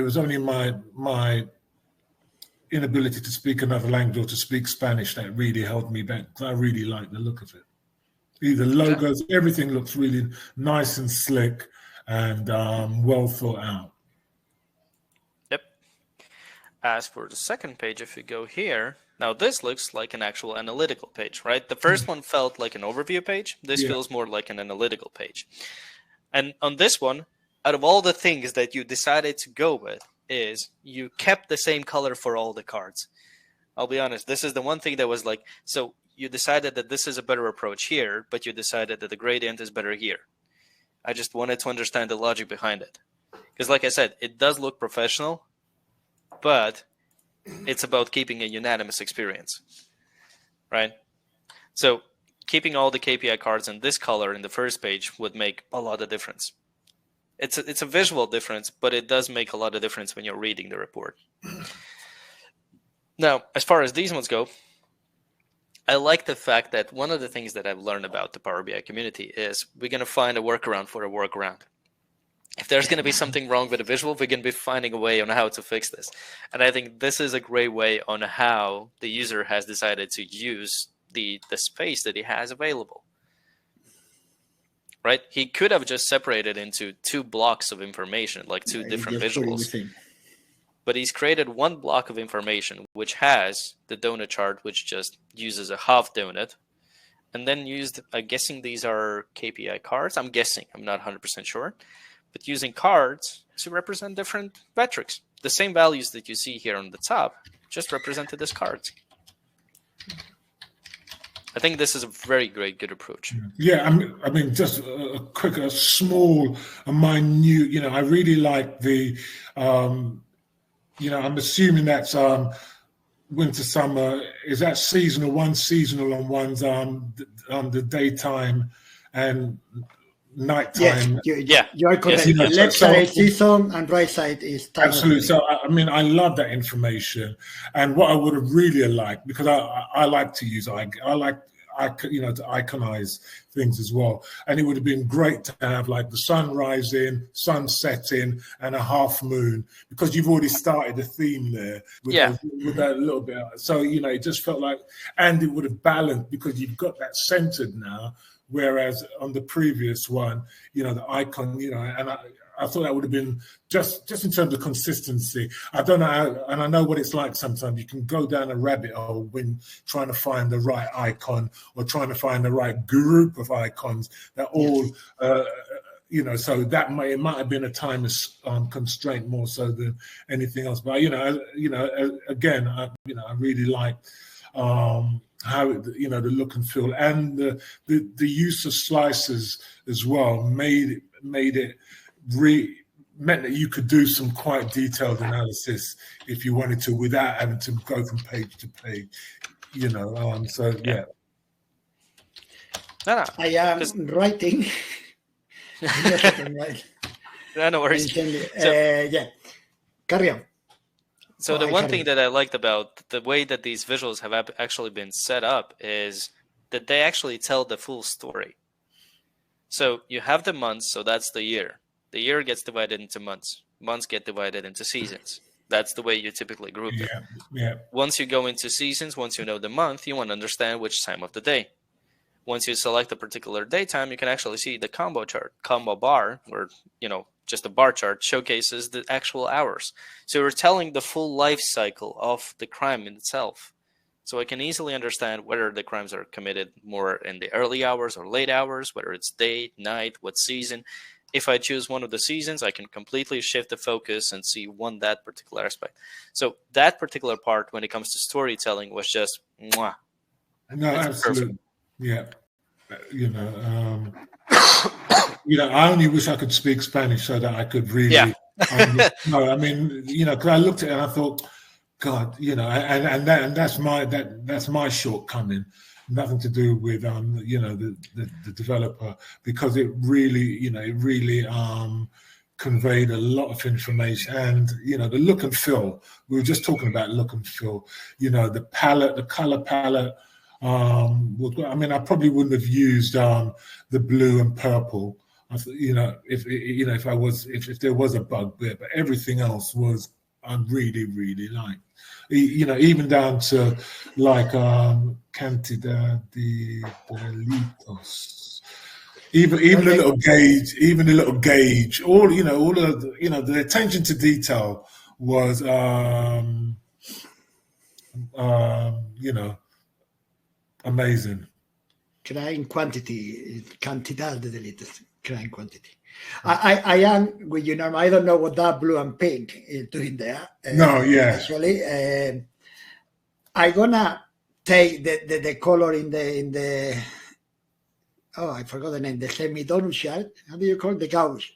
Speaker 1: was only my inability to speak another language or to speak Spanish that really held me back. I really like the look of it. The logos, everything looks really nice and slick and well thought out.
Speaker 2: Yep. As for the second page, if you go here, now this looks like an actual analytical page, right? The first one felt like an overview page. This feels more like an analytical page. And on this one, out of all the things that you decided to go with, is you kept the same color for all the cards. I'll be honest, this is the one thing that was like, so you decided that this is a better approach here, but you decided that the gradient is better here. I just wanted to understand the logic behind it. Because like I said, it does look professional, but it's about keeping a unanimous experience, right? So keeping all the KPI cards in this color in the first page would make a lot of difference. It's a visual difference, but it does make a lot of difference when you're reading the report. Now, as far as these ones go, I like the fact that one of the things that I've learned about the Power BI community is we're going to find a workaround for a workaround. If there's going to be something wrong with the visual, we're going to be finding a way on how to fix this. And I think this is a great way on how the user has decided to use the space that he has available. Right? He could have just separated into 2 blocks of information, like 2 different visuals. But he's created one block of information, which has the donut chart, which just uses a half donut. And then used, I'm guessing these are KPI cards. I'm guessing, I'm not 100% sure. But using cards to represent different metrics. The same values that you see here on the top, just represented as cards. I think this is a very good approach.
Speaker 1: Yeah, I mean, just a small, minute. I really like the. I'm assuming that's winter, summer. Is that seasonal? One's seasonal and one's the daytime and nighttime.
Speaker 3: Yes, you are correct.
Speaker 1: Yes,
Speaker 3: left side is season and right side is time.
Speaker 1: Absolutely. So I mean, I love that information. And what I would have really liked, because I like to use to iconize things as well. And it would have been great to have like the sun rising, sun setting, and a half moon, because you've already started a theme there with that little bit. So, it just felt like, and it would have balanced because you've got that centered now. Whereas on the previous one, the icon, and I thought that would have been just in terms of consistency. I don't know, and I know what it's like sometimes. You can go down a rabbit hole when trying to find the right icon or trying to find the right group of icons that all, so that it might have been a time constraint more so than anything else. But again, I really like. How the look and feel, and the use of slices as well made it meant that you could do some quite detailed analysis if you wanted to without having to go from page to page. So yeah.
Speaker 3: No. I am writing.
Speaker 2: No worries.
Speaker 3: Carry on.
Speaker 2: So the one thing that I liked about the way that these visuals have actually been set up is that they actually tell the full story. So you have the months, so that's the year. The year gets divided into months. Months get divided into seasons. That's the way you typically group it.
Speaker 1: Yeah.
Speaker 2: Once you go into seasons, once you know the month, you want to understand which time of the day. Once you select a particular daytime, you can actually see the combo bar, or just a bar chart showcases the actual hours. So we're telling the full life cycle of the crime in itself. So I can easily understand whether the crimes are committed more in the early hours or late hours, whether it's day, night, what season. If I choose one of the seasons, I can completely shift the focus and see that particular aspect. So that particular part, when it comes to storytelling, was just mwah.
Speaker 1: No, absolutely. Perfect. Yeah. I only wish I could speak Spanish so that I could really.
Speaker 2: Yeah.
Speaker 1: Because I looked at it and I thought, God, and that's my shortcoming. Nothing to do with the developer, because it really conveyed a lot of information, and the look and feel. We were just talking about look and feel. The palette, the color palette. I probably wouldn't have used the blue and purple. If there was a bugbear, but everything else was I really liked. Even down to like Cantidad de Delitos. Even the little gauge, all the attention to detail was amazing.
Speaker 3: Crime quantity, cantidad de delitos, crime quantity. I am with you, Norm. I don't know what that blue and pink is doing there. Actually, I'm gonna take the color in the I forgot the name. The semi-donut chart. How do you call it? The gauge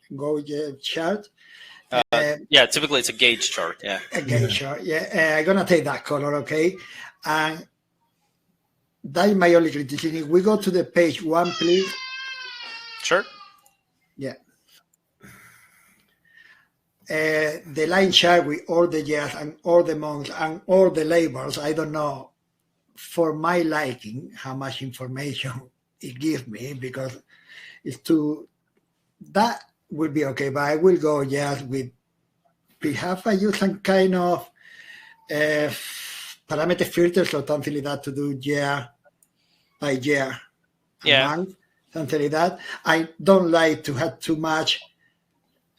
Speaker 3: chart.
Speaker 2: Typically it's a gauge chart. Yeah,
Speaker 3: a gauge chart. Yeah, I'm gonna take that color. Okay, and that is my only criticism. We go to the page 1, please.
Speaker 2: Sure.
Speaker 3: Yeah. The line chart with all the years and all the months and all the labels. I don't know, for my liking, how much information it gives me, because it's that will be okay. But I will go just with, perhaps I use some kind of parameter filters or something like that to do year by year, month, something like that. I don't like to have too much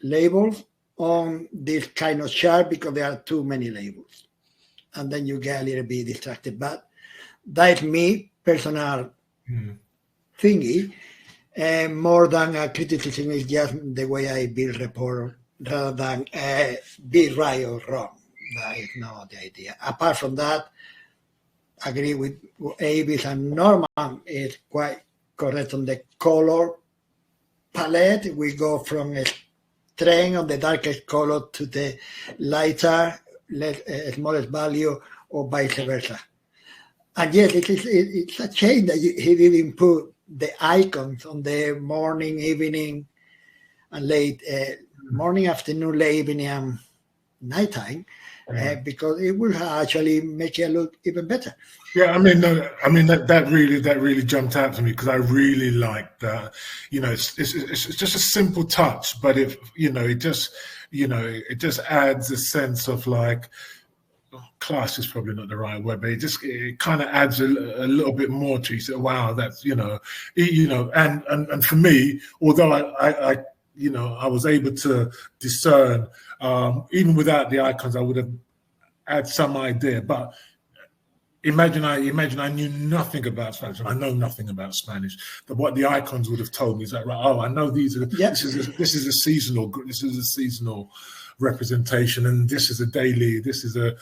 Speaker 3: labels on this kind of chart because there are too many labels, and then you get a little bit distracted. But that's me, personal thingy, more than a criticism. Is just the way I build report rather than be right or wrong. That is not the idea. Apart from that, agree with Avis and Norman is quite correct on the color palette. We go from a trend on the darkest color to the lighter, smallest value, or vice versa. And yes, it's a change that he didn't put the icons on the morning, evening, and late morning, afternoon, late evening, and nighttime, because it will actually make it look even better.
Speaker 1: Yeah, I mean, that really jumped out to me because I really like that. It's just a simple touch, but it just adds a sense of like, class is probably not the right word, but it kind of adds a little bit more to you. So wow, that's and for me, although I was able to discern, even without the icons, I would have had some idea, but. Imagine I knew nothing about Spanish, and I know nothing about Spanish. But what the icons would have told me is that, right? Oh, I know these are. Yep. This is a seasonal representation, and this is a daily. This is a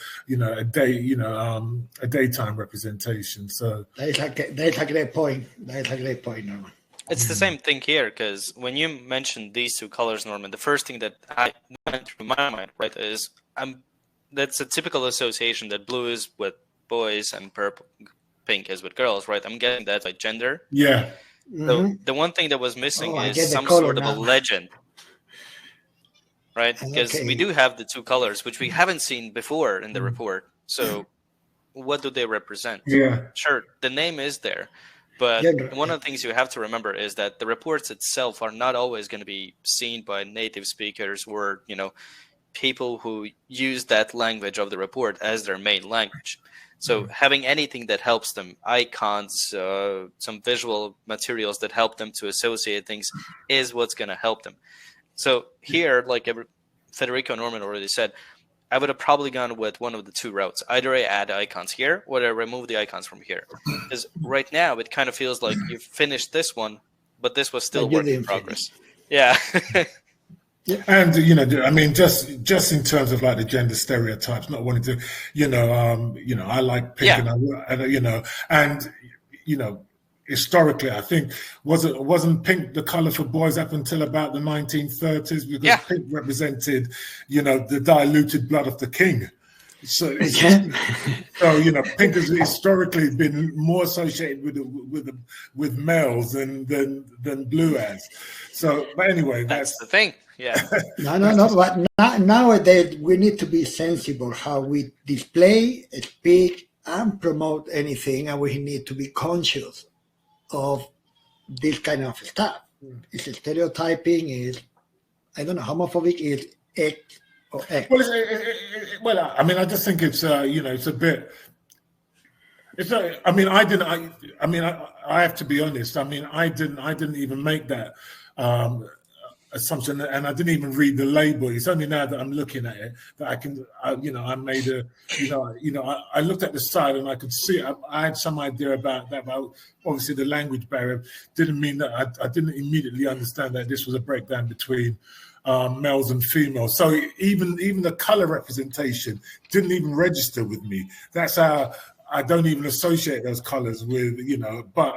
Speaker 1: daytime representation. So
Speaker 3: that's a great point. That's a great point, Norman.
Speaker 2: It's the same thing here, because when you mentioned these two colors, Norman, the first thing that I went through my mind, right, is that's a typical association that blue is with boys and pink is with girls, right? I'm getting that by gender.
Speaker 1: Yeah.
Speaker 2: So the one thing that was missing is some sort of a legend, right? Because we do have the two colors, which we haven't seen before in the report. So what do they represent?
Speaker 1: Yeah.
Speaker 2: Sure, the name is there. But one of the things you have to remember is that the reports itself are not always going to be seen by native speakers or, people who use that language of the report as their main language. So having anything that helps them, icons, some visual materials that help them to associate things is what's going to help them. So here, like Federico and Norman already said, I would have probably gone with one of the two routes. Either I add icons here or I remove the icons from here. Because right now it kind of feels like you've finished this one, but this was still work in progress. Yeah.
Speaker 1: Yeah. And I mean, just in terms of like the gender stereotypes, not wanting to, I like pink, and historically, I think wasn't pink the color for boys up until about the 1930s, because pink represented, the diluted blood of the king. So, pink has historically been more associated with males than blue has. So, but anyway,
Speaker 2: that's the thing. Yeah.
Speaker 3: No. But nowadays we need to be sensible how we display, speak, and promote anything, and we need to be conscious of this kind of stuff. It's stereotyping, is homophobic, is X or X.
Speaker 1: Well, I mean, I just think it's it's a bit. It's not, I have to be honest. I mean, I didn't even make that assumption, and I didn't even read the label. It's only now that I'm looking at it that I can, I made a, I looked at the side and I could see. I had some idea about that, but obviously the language barrier didn't mean that I didn't immediately understand that this was a breakdown between males and females. So even the color representation didn't even register with me. That's how I don't even associate those colors with, but.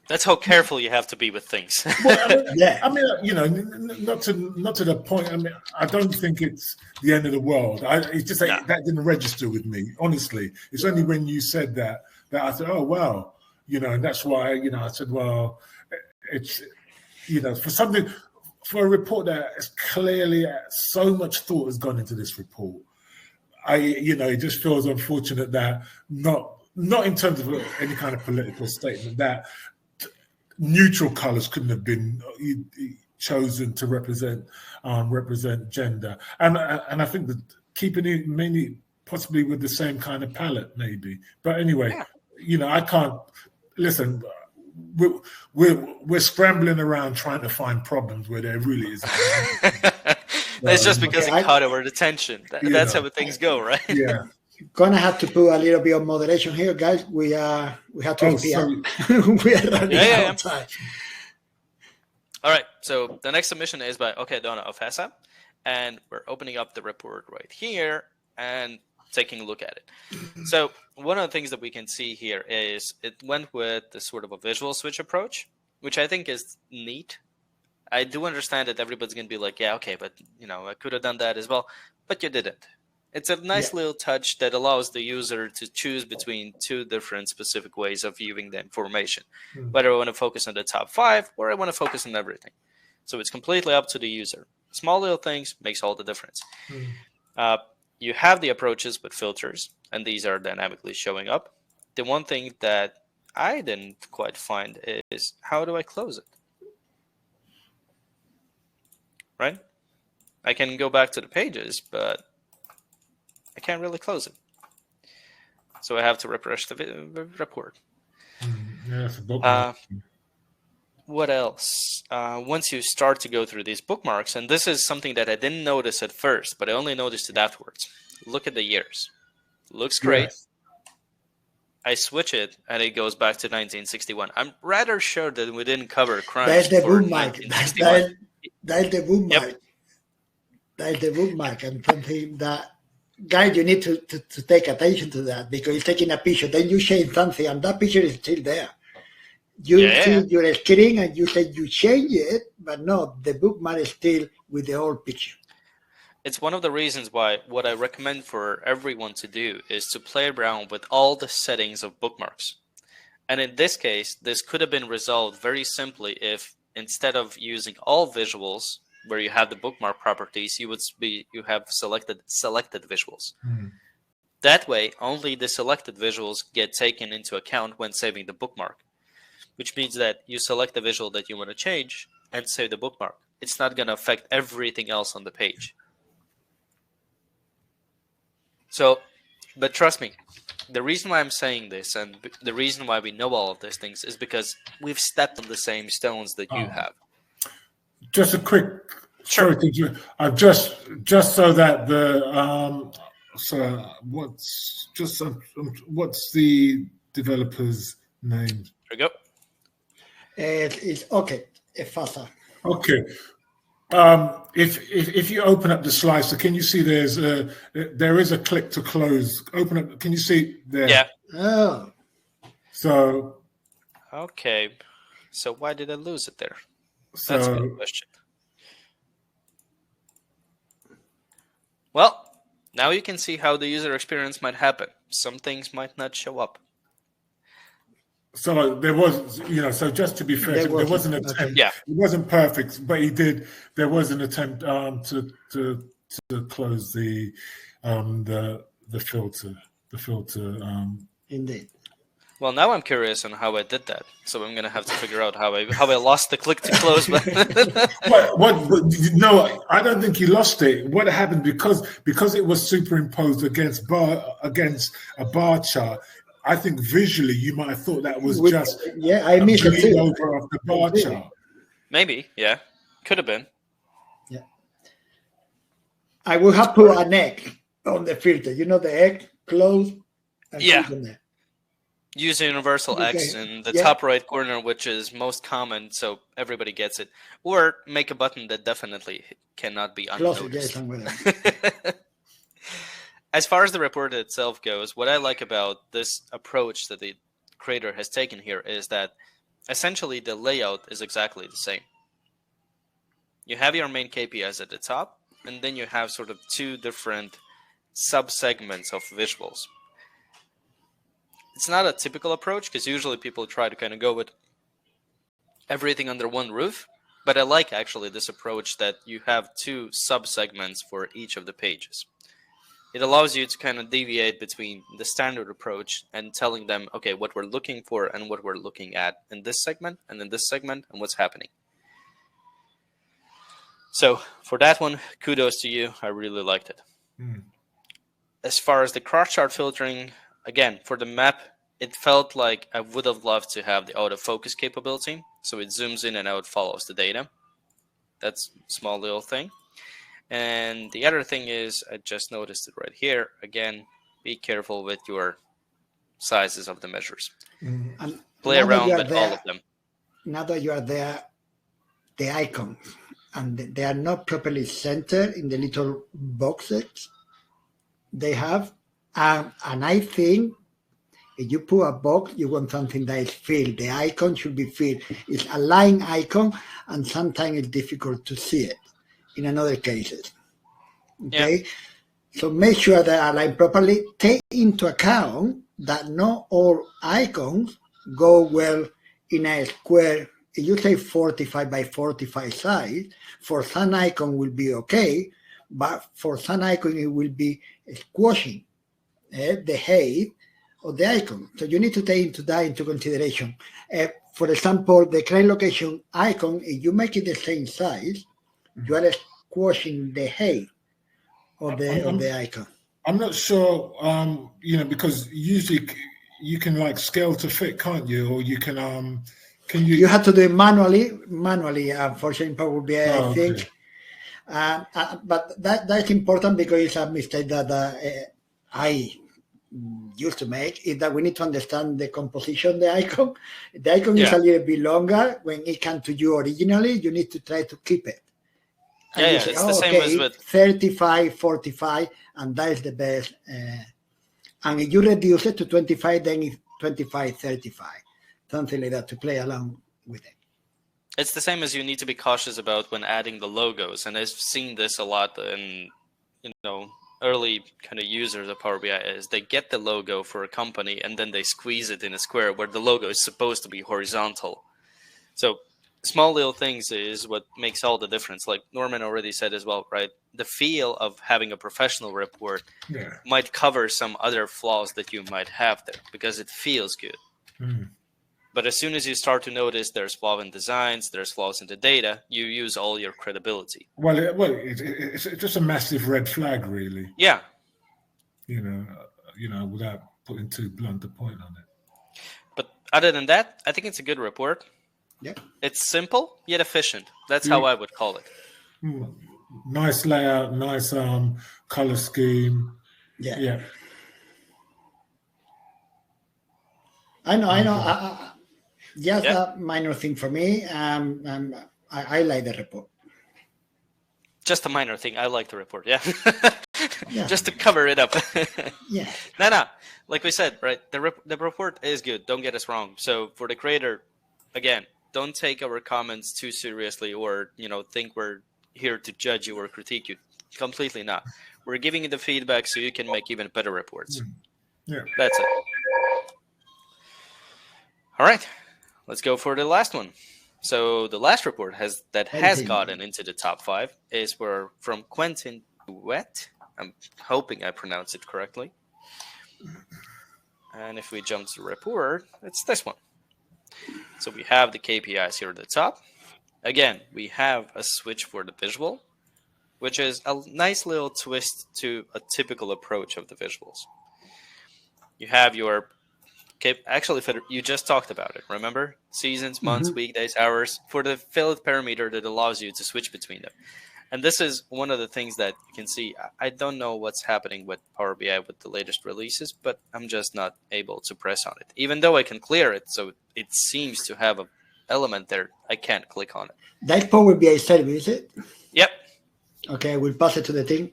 Speaker 2: That's how careful you have to be with things.
Speaker 1: Well, not to the point. I mean, I don't think it's the end of the world. It's just like that didn't register with me. Honestly, it's only when you said that I thought, oh wow, and that's why I said, well, it's for a report that is clearly so much thought has gone into this report. It just feels unfortunate that not in terms of any kind of political statement that. Neutral colours couldn't have been chosen to represent gender, and I think that keeping it mainly possibly with the same kind of palette, maybe. But anyway, I can't listen. We're scrambling around trying to find problems where there really isn't.
Speaker 2: That's just because it caught our attention. That's how things go, right?
Speaker 1: Yeah.
Speaker 3: Gonna have to put a little bit of moderation here, guys. We have to speed up. We are running out of time.
Speaker 2: All right. So the next submission is by Donna of HESA, and we're opening up the report right here and taking a look at it. So one of the things that we can see here is it went with the sort of a visual switch approach, which I think is neat. I do understand that everybody's going to be like, yeah, okay, but I could have done that as well, but you didn't. It's a nice little touch that allows the user to choose between two different specific ways of viewing the information, whether I want to focus on the top 5 or I want to focus on everything. So it's completely up to the user. Small little things makes all the difference. You have the approaches with filters, and these are dynamically showing up. The one thing that I didn't quite find is, how do I close it? Right? I can go back to the pages, but I can't really close it. So I have to refresh the report.
Speaker 1: Yeah, it's a bookmark.
Speaker 2: What else? Once you start to go through these bookmarks, and this is something that I didn't notice at first, but I only noticed it afterwards. Look at the years. Looks great.
Speaker 1: Yes.
Speaker 2: I switch it, and it goes back to 1961. I'm rather sure that we didn't cover crunch.
Speaker 3: That's the
Speaker 2: for
Speaker 3: bookmark.
Speaker 2: 1961.
Speaker 3: That's the bookmark.
Speaker 2: Yep.
Speaker 3: That's the bookmark, and something that, guys, you need to take attention to that, because you're taking a picture, then you change something, and that picture is still there. You see your screen, and you say you change it, but no, the bookmark is still with the old picture.
Speaker 2: It's one of the reasons why what I recommend for everyone to do is to play around with all the settings of bookmarks. And in this case, this could have been resolved very simply if, instead of using all visuals where you have the bookmark properties, you have selected visuals. That way, only the selected visuals get taken into account when saving the bookmark, which means that you select the visual that you want to change and save the bookmark. It's not going to affect everything else on the page. So, but trust me, the reason why I'm saying this and the reason why we know all of these things is because we've stepped on the same stones that you have.
Speaker 1: Just a quick,
Speaker 2: Sure.
Speaker 1: sorry, just so that the what's the developer's name?
Speaker 2: There we go.
Speaker 3: It's okay. It's faster.
Speaker 1: Okay. If you open up the slicer, can you see there is a click to close? Open up. Can you see there?
Speaker 2: Yeah.
Speaker 3: Oh.
Speaker 1: So.
Speaker 2: Okay. So why did I lose it there? That's a good question. Well, now you can see how the user experience might happen. Some things might not show up.
Speaker 1: So there was, so just to be fair, there was an attempt.
Speaker 2: Okay. Yeah.
Speaker 1: It wasn't perfect, but there was an attempt to close the filter.
Speaker 3: Indeed.
Speaker 2: Well, now I'm curious on how I did that. So I'm gonna have to figure out how I lost the click to close button.
Speaker 1: No, I don't think you lost it. What happened because it was superimposed against a bar chart. I think visually you might have thought that was just
Speaker 3: I missed it too.
Speaker 1: over of the bar chart.
Speaker 2: Maybe, yeah, could have been.
Speaker 3: Yeah, I will have put an egg on the filter. The egg close. And there.
Speaker 2: Use a universal X in the top right corner, which is most common, so everybody gets it. Or make a button that definitely cannot be unnoticed. As far as the report itself goes, what I like about this approach that the creator has taken here is that essentially the layout is exactly the same. You have your main KPIs at the top, and then you have sort of two different sub-segments of visuals. It's not a typical approach because usually people try to kind of go with everything under one roof, but I like actually this approach that you have two sub-segments for each of the pages. It allows you to kind of deviate between the standard approach and telling them, okay, what we're looking for and what we're looking at in this segment and in this segment and what's happening. So for that one, kudos to you. I really liked it. As far as the cross chart filtering, again, for the map, it felt like I would have loved to have the autofocus capability. So it zooms in and out, follows the data. That's a small little thing. And the other thing is, I just noticed it right here. Again, be careful with your sizes of the measures. Play around with all of them.
Speaker 3: Now that you are there, the icons, and they are not properly centered in the little boxes they have. And I think if you put a box, you want something that is filled. The icon should be filled. It's a line icon, and sometimes it's difficult to see it in other cases. Okay? Yeah. So make sure they are aligned properly. Take into account that not all icons go well in a square if you say 45 by 45 size, for some icon will be okay, but for some icon it will be squashing the height of the icon. So you need to take that into consideration. For example, the client location icon, if you make it the same size, you are squashing the height of the icon.
Speaker 1: I'm not sure, because usually you can like scale to fit, can't you? Or you can
Speaker 3: You have to do it manually, unfortunately, Power BI, I think.
Speaker 1: Okay.
Speaker 3: But that's important because it's a mistake that I used to make, is that we need to understand the composition of the icon. The icon is a little bit longer. When it comes to you originally, you need to try to keep it. And you say,
Speaker 2: it's the same as with
Speaker 3: 35, 45, and that is the best. And if you reduce it to 25, then it's 25, 35, something like that, to play along with it.
Speaker 2: It's the same as you need to be cautious about when adding the logos, and I've seen this a lot in early kind of users of Power BI is they get the logo for a company and then they squeeze it in a square where the logo is supposed to be horizontal. So small little things is what makes all the difference. Like Norman already said as well, right? The feel of having a professional report might cover some other flaws that you might have there because it feels good. But as soon as you start to notice there's flaws in designs, there's flaws in the data, you use all your credibility.
Speaker 1: Well, it's just a massive red flag, really.
Speaker 2: Yeah.
Speaker 1: Without putting too blunt a point on it.
Speaker 2: But other than that, I think it's a good report.
Speaker 3: Yeah.
Speaker 2: It's simple yet efficient. That's how I would call it.
Speaker 1: Nice layout, nice color scheme.
Speaker 3: Yeah. I know. Just a minor thing for me. I like the report.
Speaker 2: Just a minor thing. I like the report. Yeah. Just to cover it up.
Speaker 3: Yeah.
Speaker 2: No. Like we said, right? The report is good. Don't get us wrong. So for the creator, again, don't take our comments too seriously or think we're here to judge you or critique you. Completely not. We're giving you the feedback so you can make even better reports.
Speaker 1: Yeah.
Speaker 2: That's it. All right. Let's go for the last one. So the last report has gotten into the top 5 is from Quentin Duet. I'm hoping I pronounced it correctly. And if we jump to the report, it's this one. So we have the KPIs here at the top. Again, we have a switch for the visual, which is a nice little twist to a typical approach of the visuals. You have your actually, you just talked about it, remember? Seasons, months, weekdays, hours, for the filled parameter that allows you to switch between them. And this is one of the things that you can see. I don't know what's happening with Power BI with the latest releases, but I'm just not able to press on it. Even though I can clear it, so it seems to have an element there, I can't click on it.
Speaker 3: That's Power BI service, is it?
Speaker 2: Yep.
Speaker 3: Okay, we'll pass it to the team.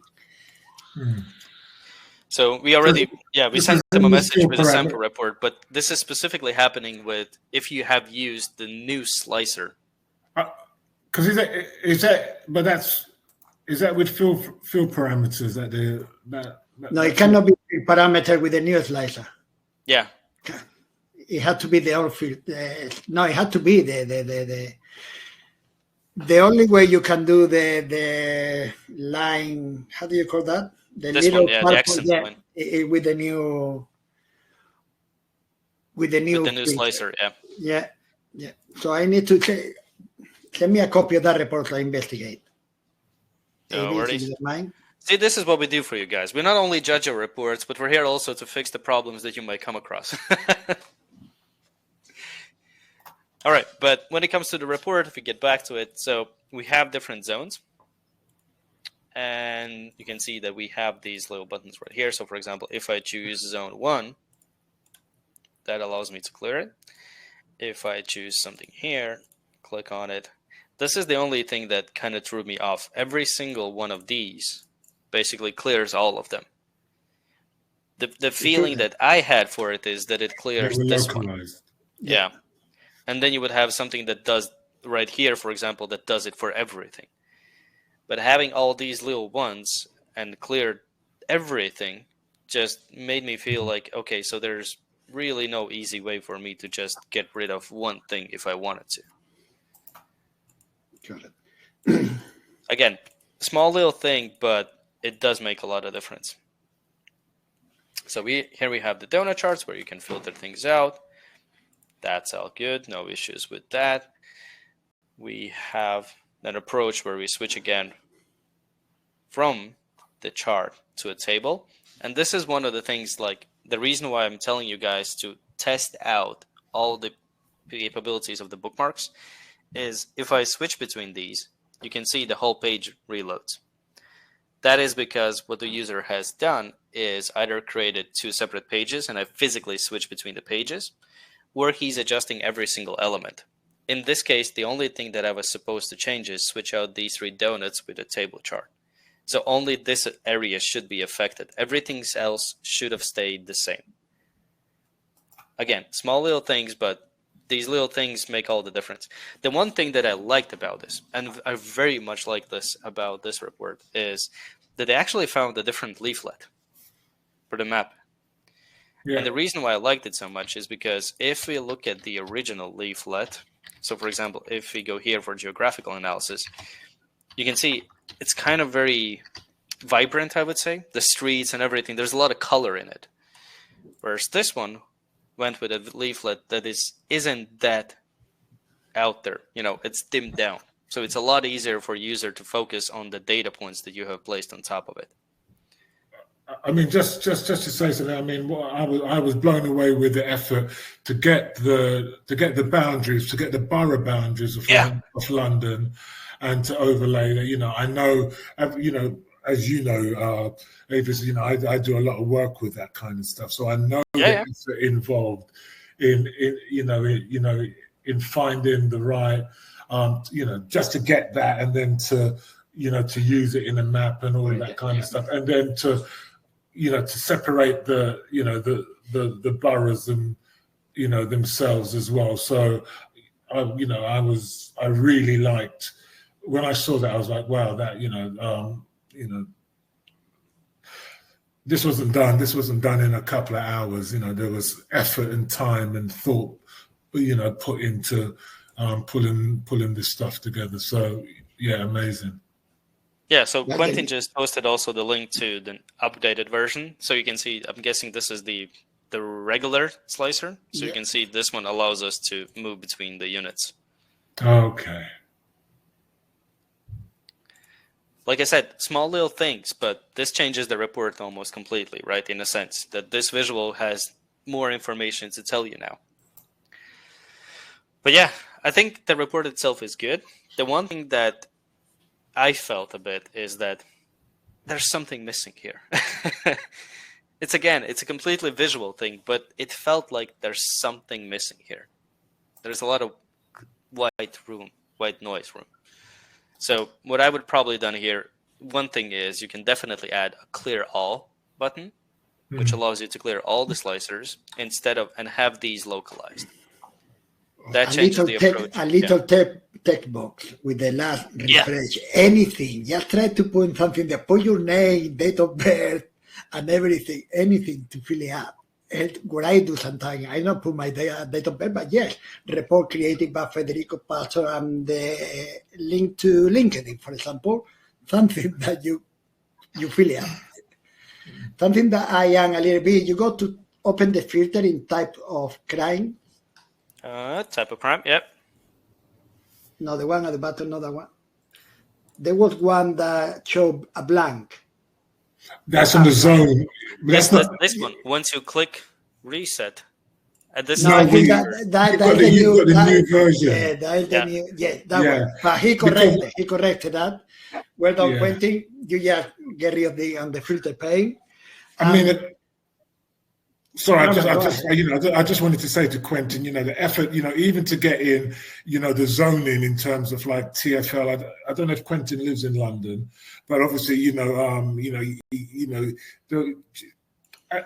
Speaker 2: So we already, we sent them a message with a sample report, but this is specifically happening with if you have used the new slicer.
Speaker 1: Because is that with field parameters that
Speaker 3: no, it cannot be parameter with the new slicer.
Speaker 2: Yeah.
Speaker 3: It had to be the old field. No, it had to be the only way you can do the line. How do you call that? The
Speaker 2: this
Speaker 3: little
Speaker 2: one, the accent line.
Speaker 3: With the new
Speaker 2: slicer,
Speaker 3: yeah. So I need to send me a copy of that report to investigate.
Speaker 2: No worries. See, this is what we do for you guys. We not only judge our reports, but we're here also to fix the problems that you might come across. All right, but when it comes to the report, if we get back to it, so we have different zones. And you can see that we have these little buttons right here. So, for example, if I choose zone 1, that allows me to clear it. If I choose something here, click on it. This is the only thing that kind of threw me off. Every single one of these basically clears all of them. The feeling that I had for it is that it clears this one. Yeah. And then you would have something that does right here, for example, that does it for everything. But having all these little ones and cleared everything just made me feel like, okay, so there's really no easy way for me to just get rid of one thing if I wanted to.
Speaker 3: Correct.
Speaker 2: Again, small little thing, but it does make a lot of difference. So here we have the donut charts where you can filter things out. That's all good, no issues with that. We have an approach where we switch again from the chart to a table. And this is one of the things, like the reason why I'm telling you guys to test out all the capabilities of the bookmarks is if I switch between these, you can see the whole page reloads. That is because what the user has done is either created two separate pages and I physically switch between the pages, or he's adjusting every single element. In this case, the only thing that I was supposed to change is switch out these three donuts with a table chart. So only this area should be affected. Everything else should have stayed the same. Again, small little things, but these little things make all the difference. The one thing that I liked about this, and I very much like this about this report, is that they actually found a different leaflet for the map. Yeah. And the reason why I liked it so much is because if we look at the original leaflet, so for example, if we go here for geographical analysis, you can see it's kind of very vibrant, I would say. The streets and everything, there's a lot of color in it. Whereas this one went with a leaflet that isn't that out there. You know, it's dimmed down. So it's a lot easier for a user to focus on the data points that you have placed on top of it.
Speaker 1: I mean, just to say something. I mean, I was blown away with the effort to get the boundaries, to get the borough boundaries of London, and to overlay that. You know, I know, you know, as you know, Avis, you know, I do a lot of work with that kind of stuff, so I know the effort involved in finding the right, you know, just to get that, and then to, you know, to use it in a map and all of that kind of stuff, and then to, you know, to separate the, you know, the boroughs and, you know, themselves as well. So, you know, I really liked when I saw that. I was like, wow, that, you know, this wasn't done in a couple of hours. You know, there was effort and time and thought, you know, put into pulling this stuff together. So yeah, amazing.
Speaker 2: Yeah, so Quentin just posted also the link to the updated version. So you can see, I'm guessing this is the regular slicer. So you can see this one allows us to move between the units.
Speaker 1: Okay.
Speaker 2: Like I said, small little things, but this changes the report almost completely, right? In a sense that this visual has more information to tell you now. But yeah, I think the report itself is good. The one thing that I felt a bit is that there's something missing here. It's a completely visual thing, but it felt like there's something missing here. There's a lot of white noise room. So what I would probably done here, one thing is you can definitely add a clear all button, which allows you to clear all the slicers and have these localized. That changes the approach.
Speaker 3: A little text box with the last refresh, anything. Just try to put something there. Put your name, date of birth, and everything, anything to fill it up. And what I do sometimes, I don't put my date of birth, but yes, report created by Federico Pastor and the link to LinkedIn, for example, something that you fill it up. Something that I am a little bit, you go to open the filter in type of crime.
Speaker 2: Type of crime, yep.
Speaker 3: No, the one at the bottom, not that one. There was one that showed a blank.
Speaker 1: That's on the zone. That's not
Speaker 2: this one. Once you click reset, and this
Speaker 3: is the new
Speaker 1: version.
Speaker 3: Yeah, that is the new. Yeah, that one. But he corrected that. Well done, Quentin. You just get rid of the filter pane.
Speaker 1: I mean. Sorry, I just wanted to say to Quentin, you know, the effort, you know, even to get in, you know, the zoning in terms of like TFL. I don't know if Quentin lives in London, but obviously,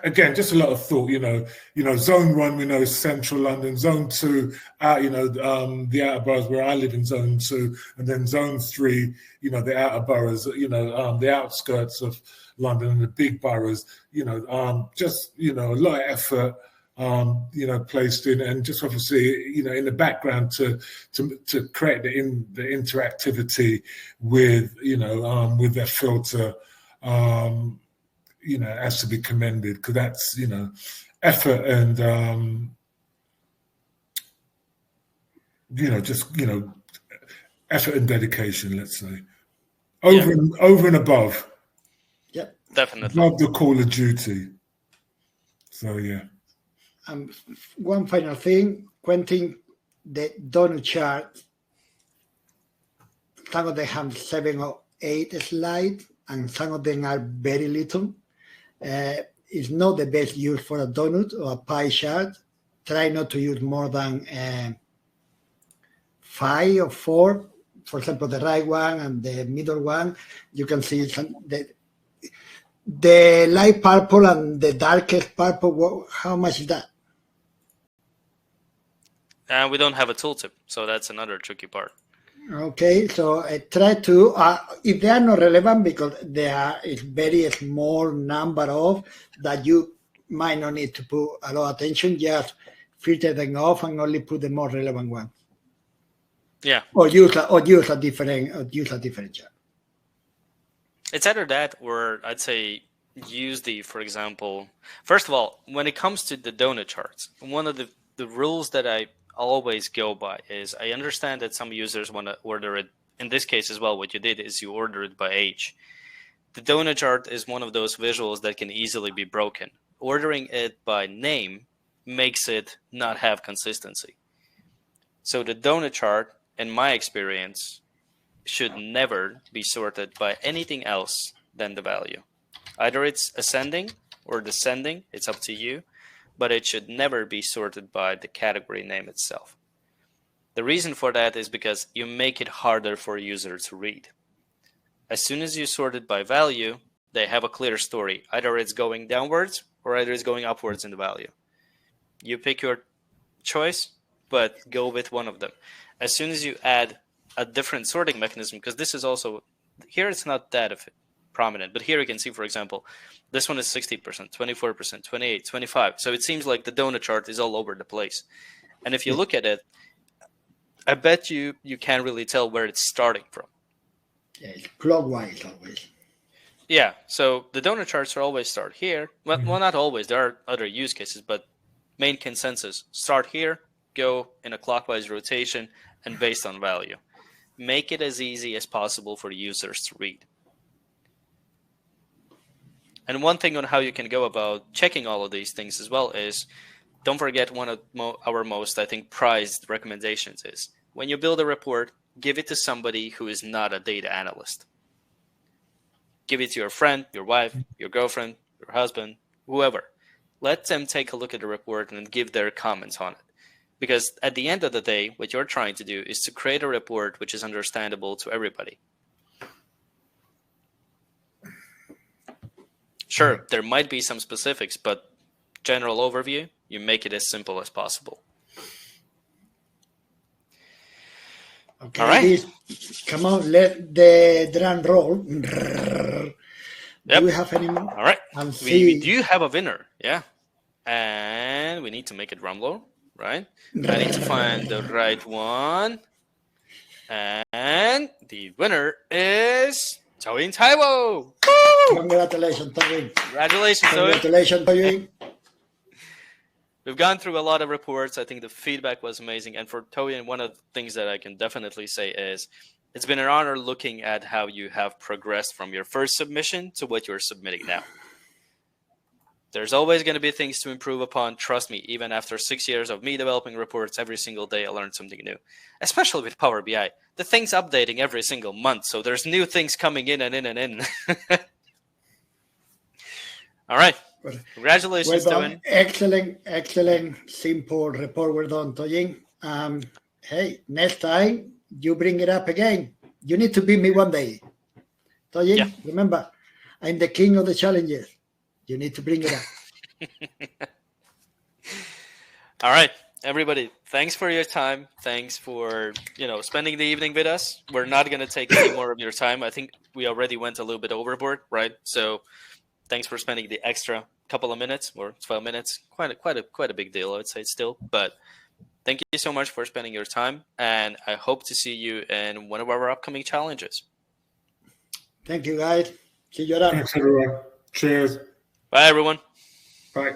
Speaker 1: again, just a lot of thought. You know, Zone 1 we know is Central London. Zone 2, the outer boroughs where I live in Zone 2, and then Zone 3, you know, the outer boroughs, you know, the outskirts of London and the big boroughs, you know, just, you know, a lot of effort placed in, and just obviously, in the background to create the interactivity with, with that filter, has to be commended, because that's, effort and, effort and dedication, let's say, over and above.
Speaker 3: Yep,
Speaker 2: definitely.
Speaker 1: Above the call of duty. So yeah.
Speaker 3: One final thing, Quentin, the donut chart, some of them have 7 or 8 slides, and some of them are very little. It's not the best use for a donut or a pie chart. Try not to use more than 5 or 4. For example, the right one and the middle one, you can see the light purple and the darkest purple. How much is that?
Speaker 2: We don't have a tooltip, so that's another tricky part.
Speaker 3: Okay, so try to, if they are not relevant, because there are a very small number of that you might not need to put a lot of attention, just filter them off and only put the more relevant one.
Speaker 2: Yeah.
Speaker 3: Or use a different chart.
Speaker 2: It's either that, or I'd say use for example, first of all, when it comes to the donut charts, one of the rules that I always go by is, I understand that some users want to order it. In this case as well, what you did is you order it by age. The donut chart is one of those visuals that can easily be broken. Ordering it by name makes it not have consistency. So the donut chart, in my experience, should never be sorted by anything else than the value. Either it's ascending or descending, it's up to you, but it should never be sorted by the category name itself. The reason for that is because you make it harder for a user to read. As soon as you sort it by value, they have a clear story. Either it's going downwards or either it's going upwards in the value. You pick your choice, but go with one of them. As soon as you add a different sorting mechanism, because this is also, here it's not that prominent, but here you can see, for example, this one is 60%, 24%, 28, 25. So it seems like the donut chart is all over the place. And if you look at it, I bet you can't really tell where it's starting from.
Speaker 3: Yeah, it's clockwise always.
Speaker 2: Yeah, so the donut charts are always start here. Well, not always. There are other use cases, but main consensus, start here, go in a clockwise rotation, and based on value. Make it as easy as possible for users to read. And one thing on how you can go about checking all of these things as well is, don't forget one of our most, I think, prized recommendations is, when you build a report, give it to somebody who is not a data analyst. Give it to your friend, your wife, your girlfriend, your husband, whoever. Let them take a look at the report and give their comments on it. Because at the end of the day, what you're trying to do is to create a report which is understandable to everybody. Sure, there might be some specifics, but general overview, you make it as simple as possible.
Speaker 3: Okay,
Speaker 2: all right.
Speaker 3: Come on, let the drum roll.
Speaker 2: Yep.
Speaker 3: Do we have any more?
Speaker 2: All right. We do have a winner, yeah. And we need to make it drum roll, right? I need to find the right one. And the winner is Toyin Taiwo.
Speaker 3: Congratulations, Toyin.
Speaker 2: Congratulations, Toyin.
Speaker 3: Congratulations, Toyin.
Speaker 2: We've gone through a lot of reports. I think the feedback was amazing. And for Toyin, one of the things that I can definitely say is it's been an honor looking at how you have progressed from your first submission to what you're submitting now. There's always going to be things to improve upon. Trust me, even after 6 years of me developing reports every single day, I learned something new, especially with Power BI. The thing's updating every single month, so there's new things coming in and in and in. All right. Congratulations,
Speaker 3: well done.
Speaker 2: Toyin.
Speaker 3: Excellent, simple report. Well done, Toyin. Hey, next time you bring it up again. You need to beat me one day. Toyin, yeah. Remember, I'm the king of the challenges. You need to bring it up.
Speaker 2: All right, everybody. Thanks for your time. Thanks for spending the evening with us. We're not going to take any more of your time. I think we already went a little bit overboard, right? So thanks for spending the extra couple of minutes or 12 minutes. Quite a big deal, I would say still. But thank you so much for spending your time, and I hope to see you in one of our upcoming challenges.
Speaker 3: Thank you, guys. See you around.
Speaker 1: Thanks, everyone. Cheers.
Speaker 2: Bye, everyone.
Speaker 1: Bye.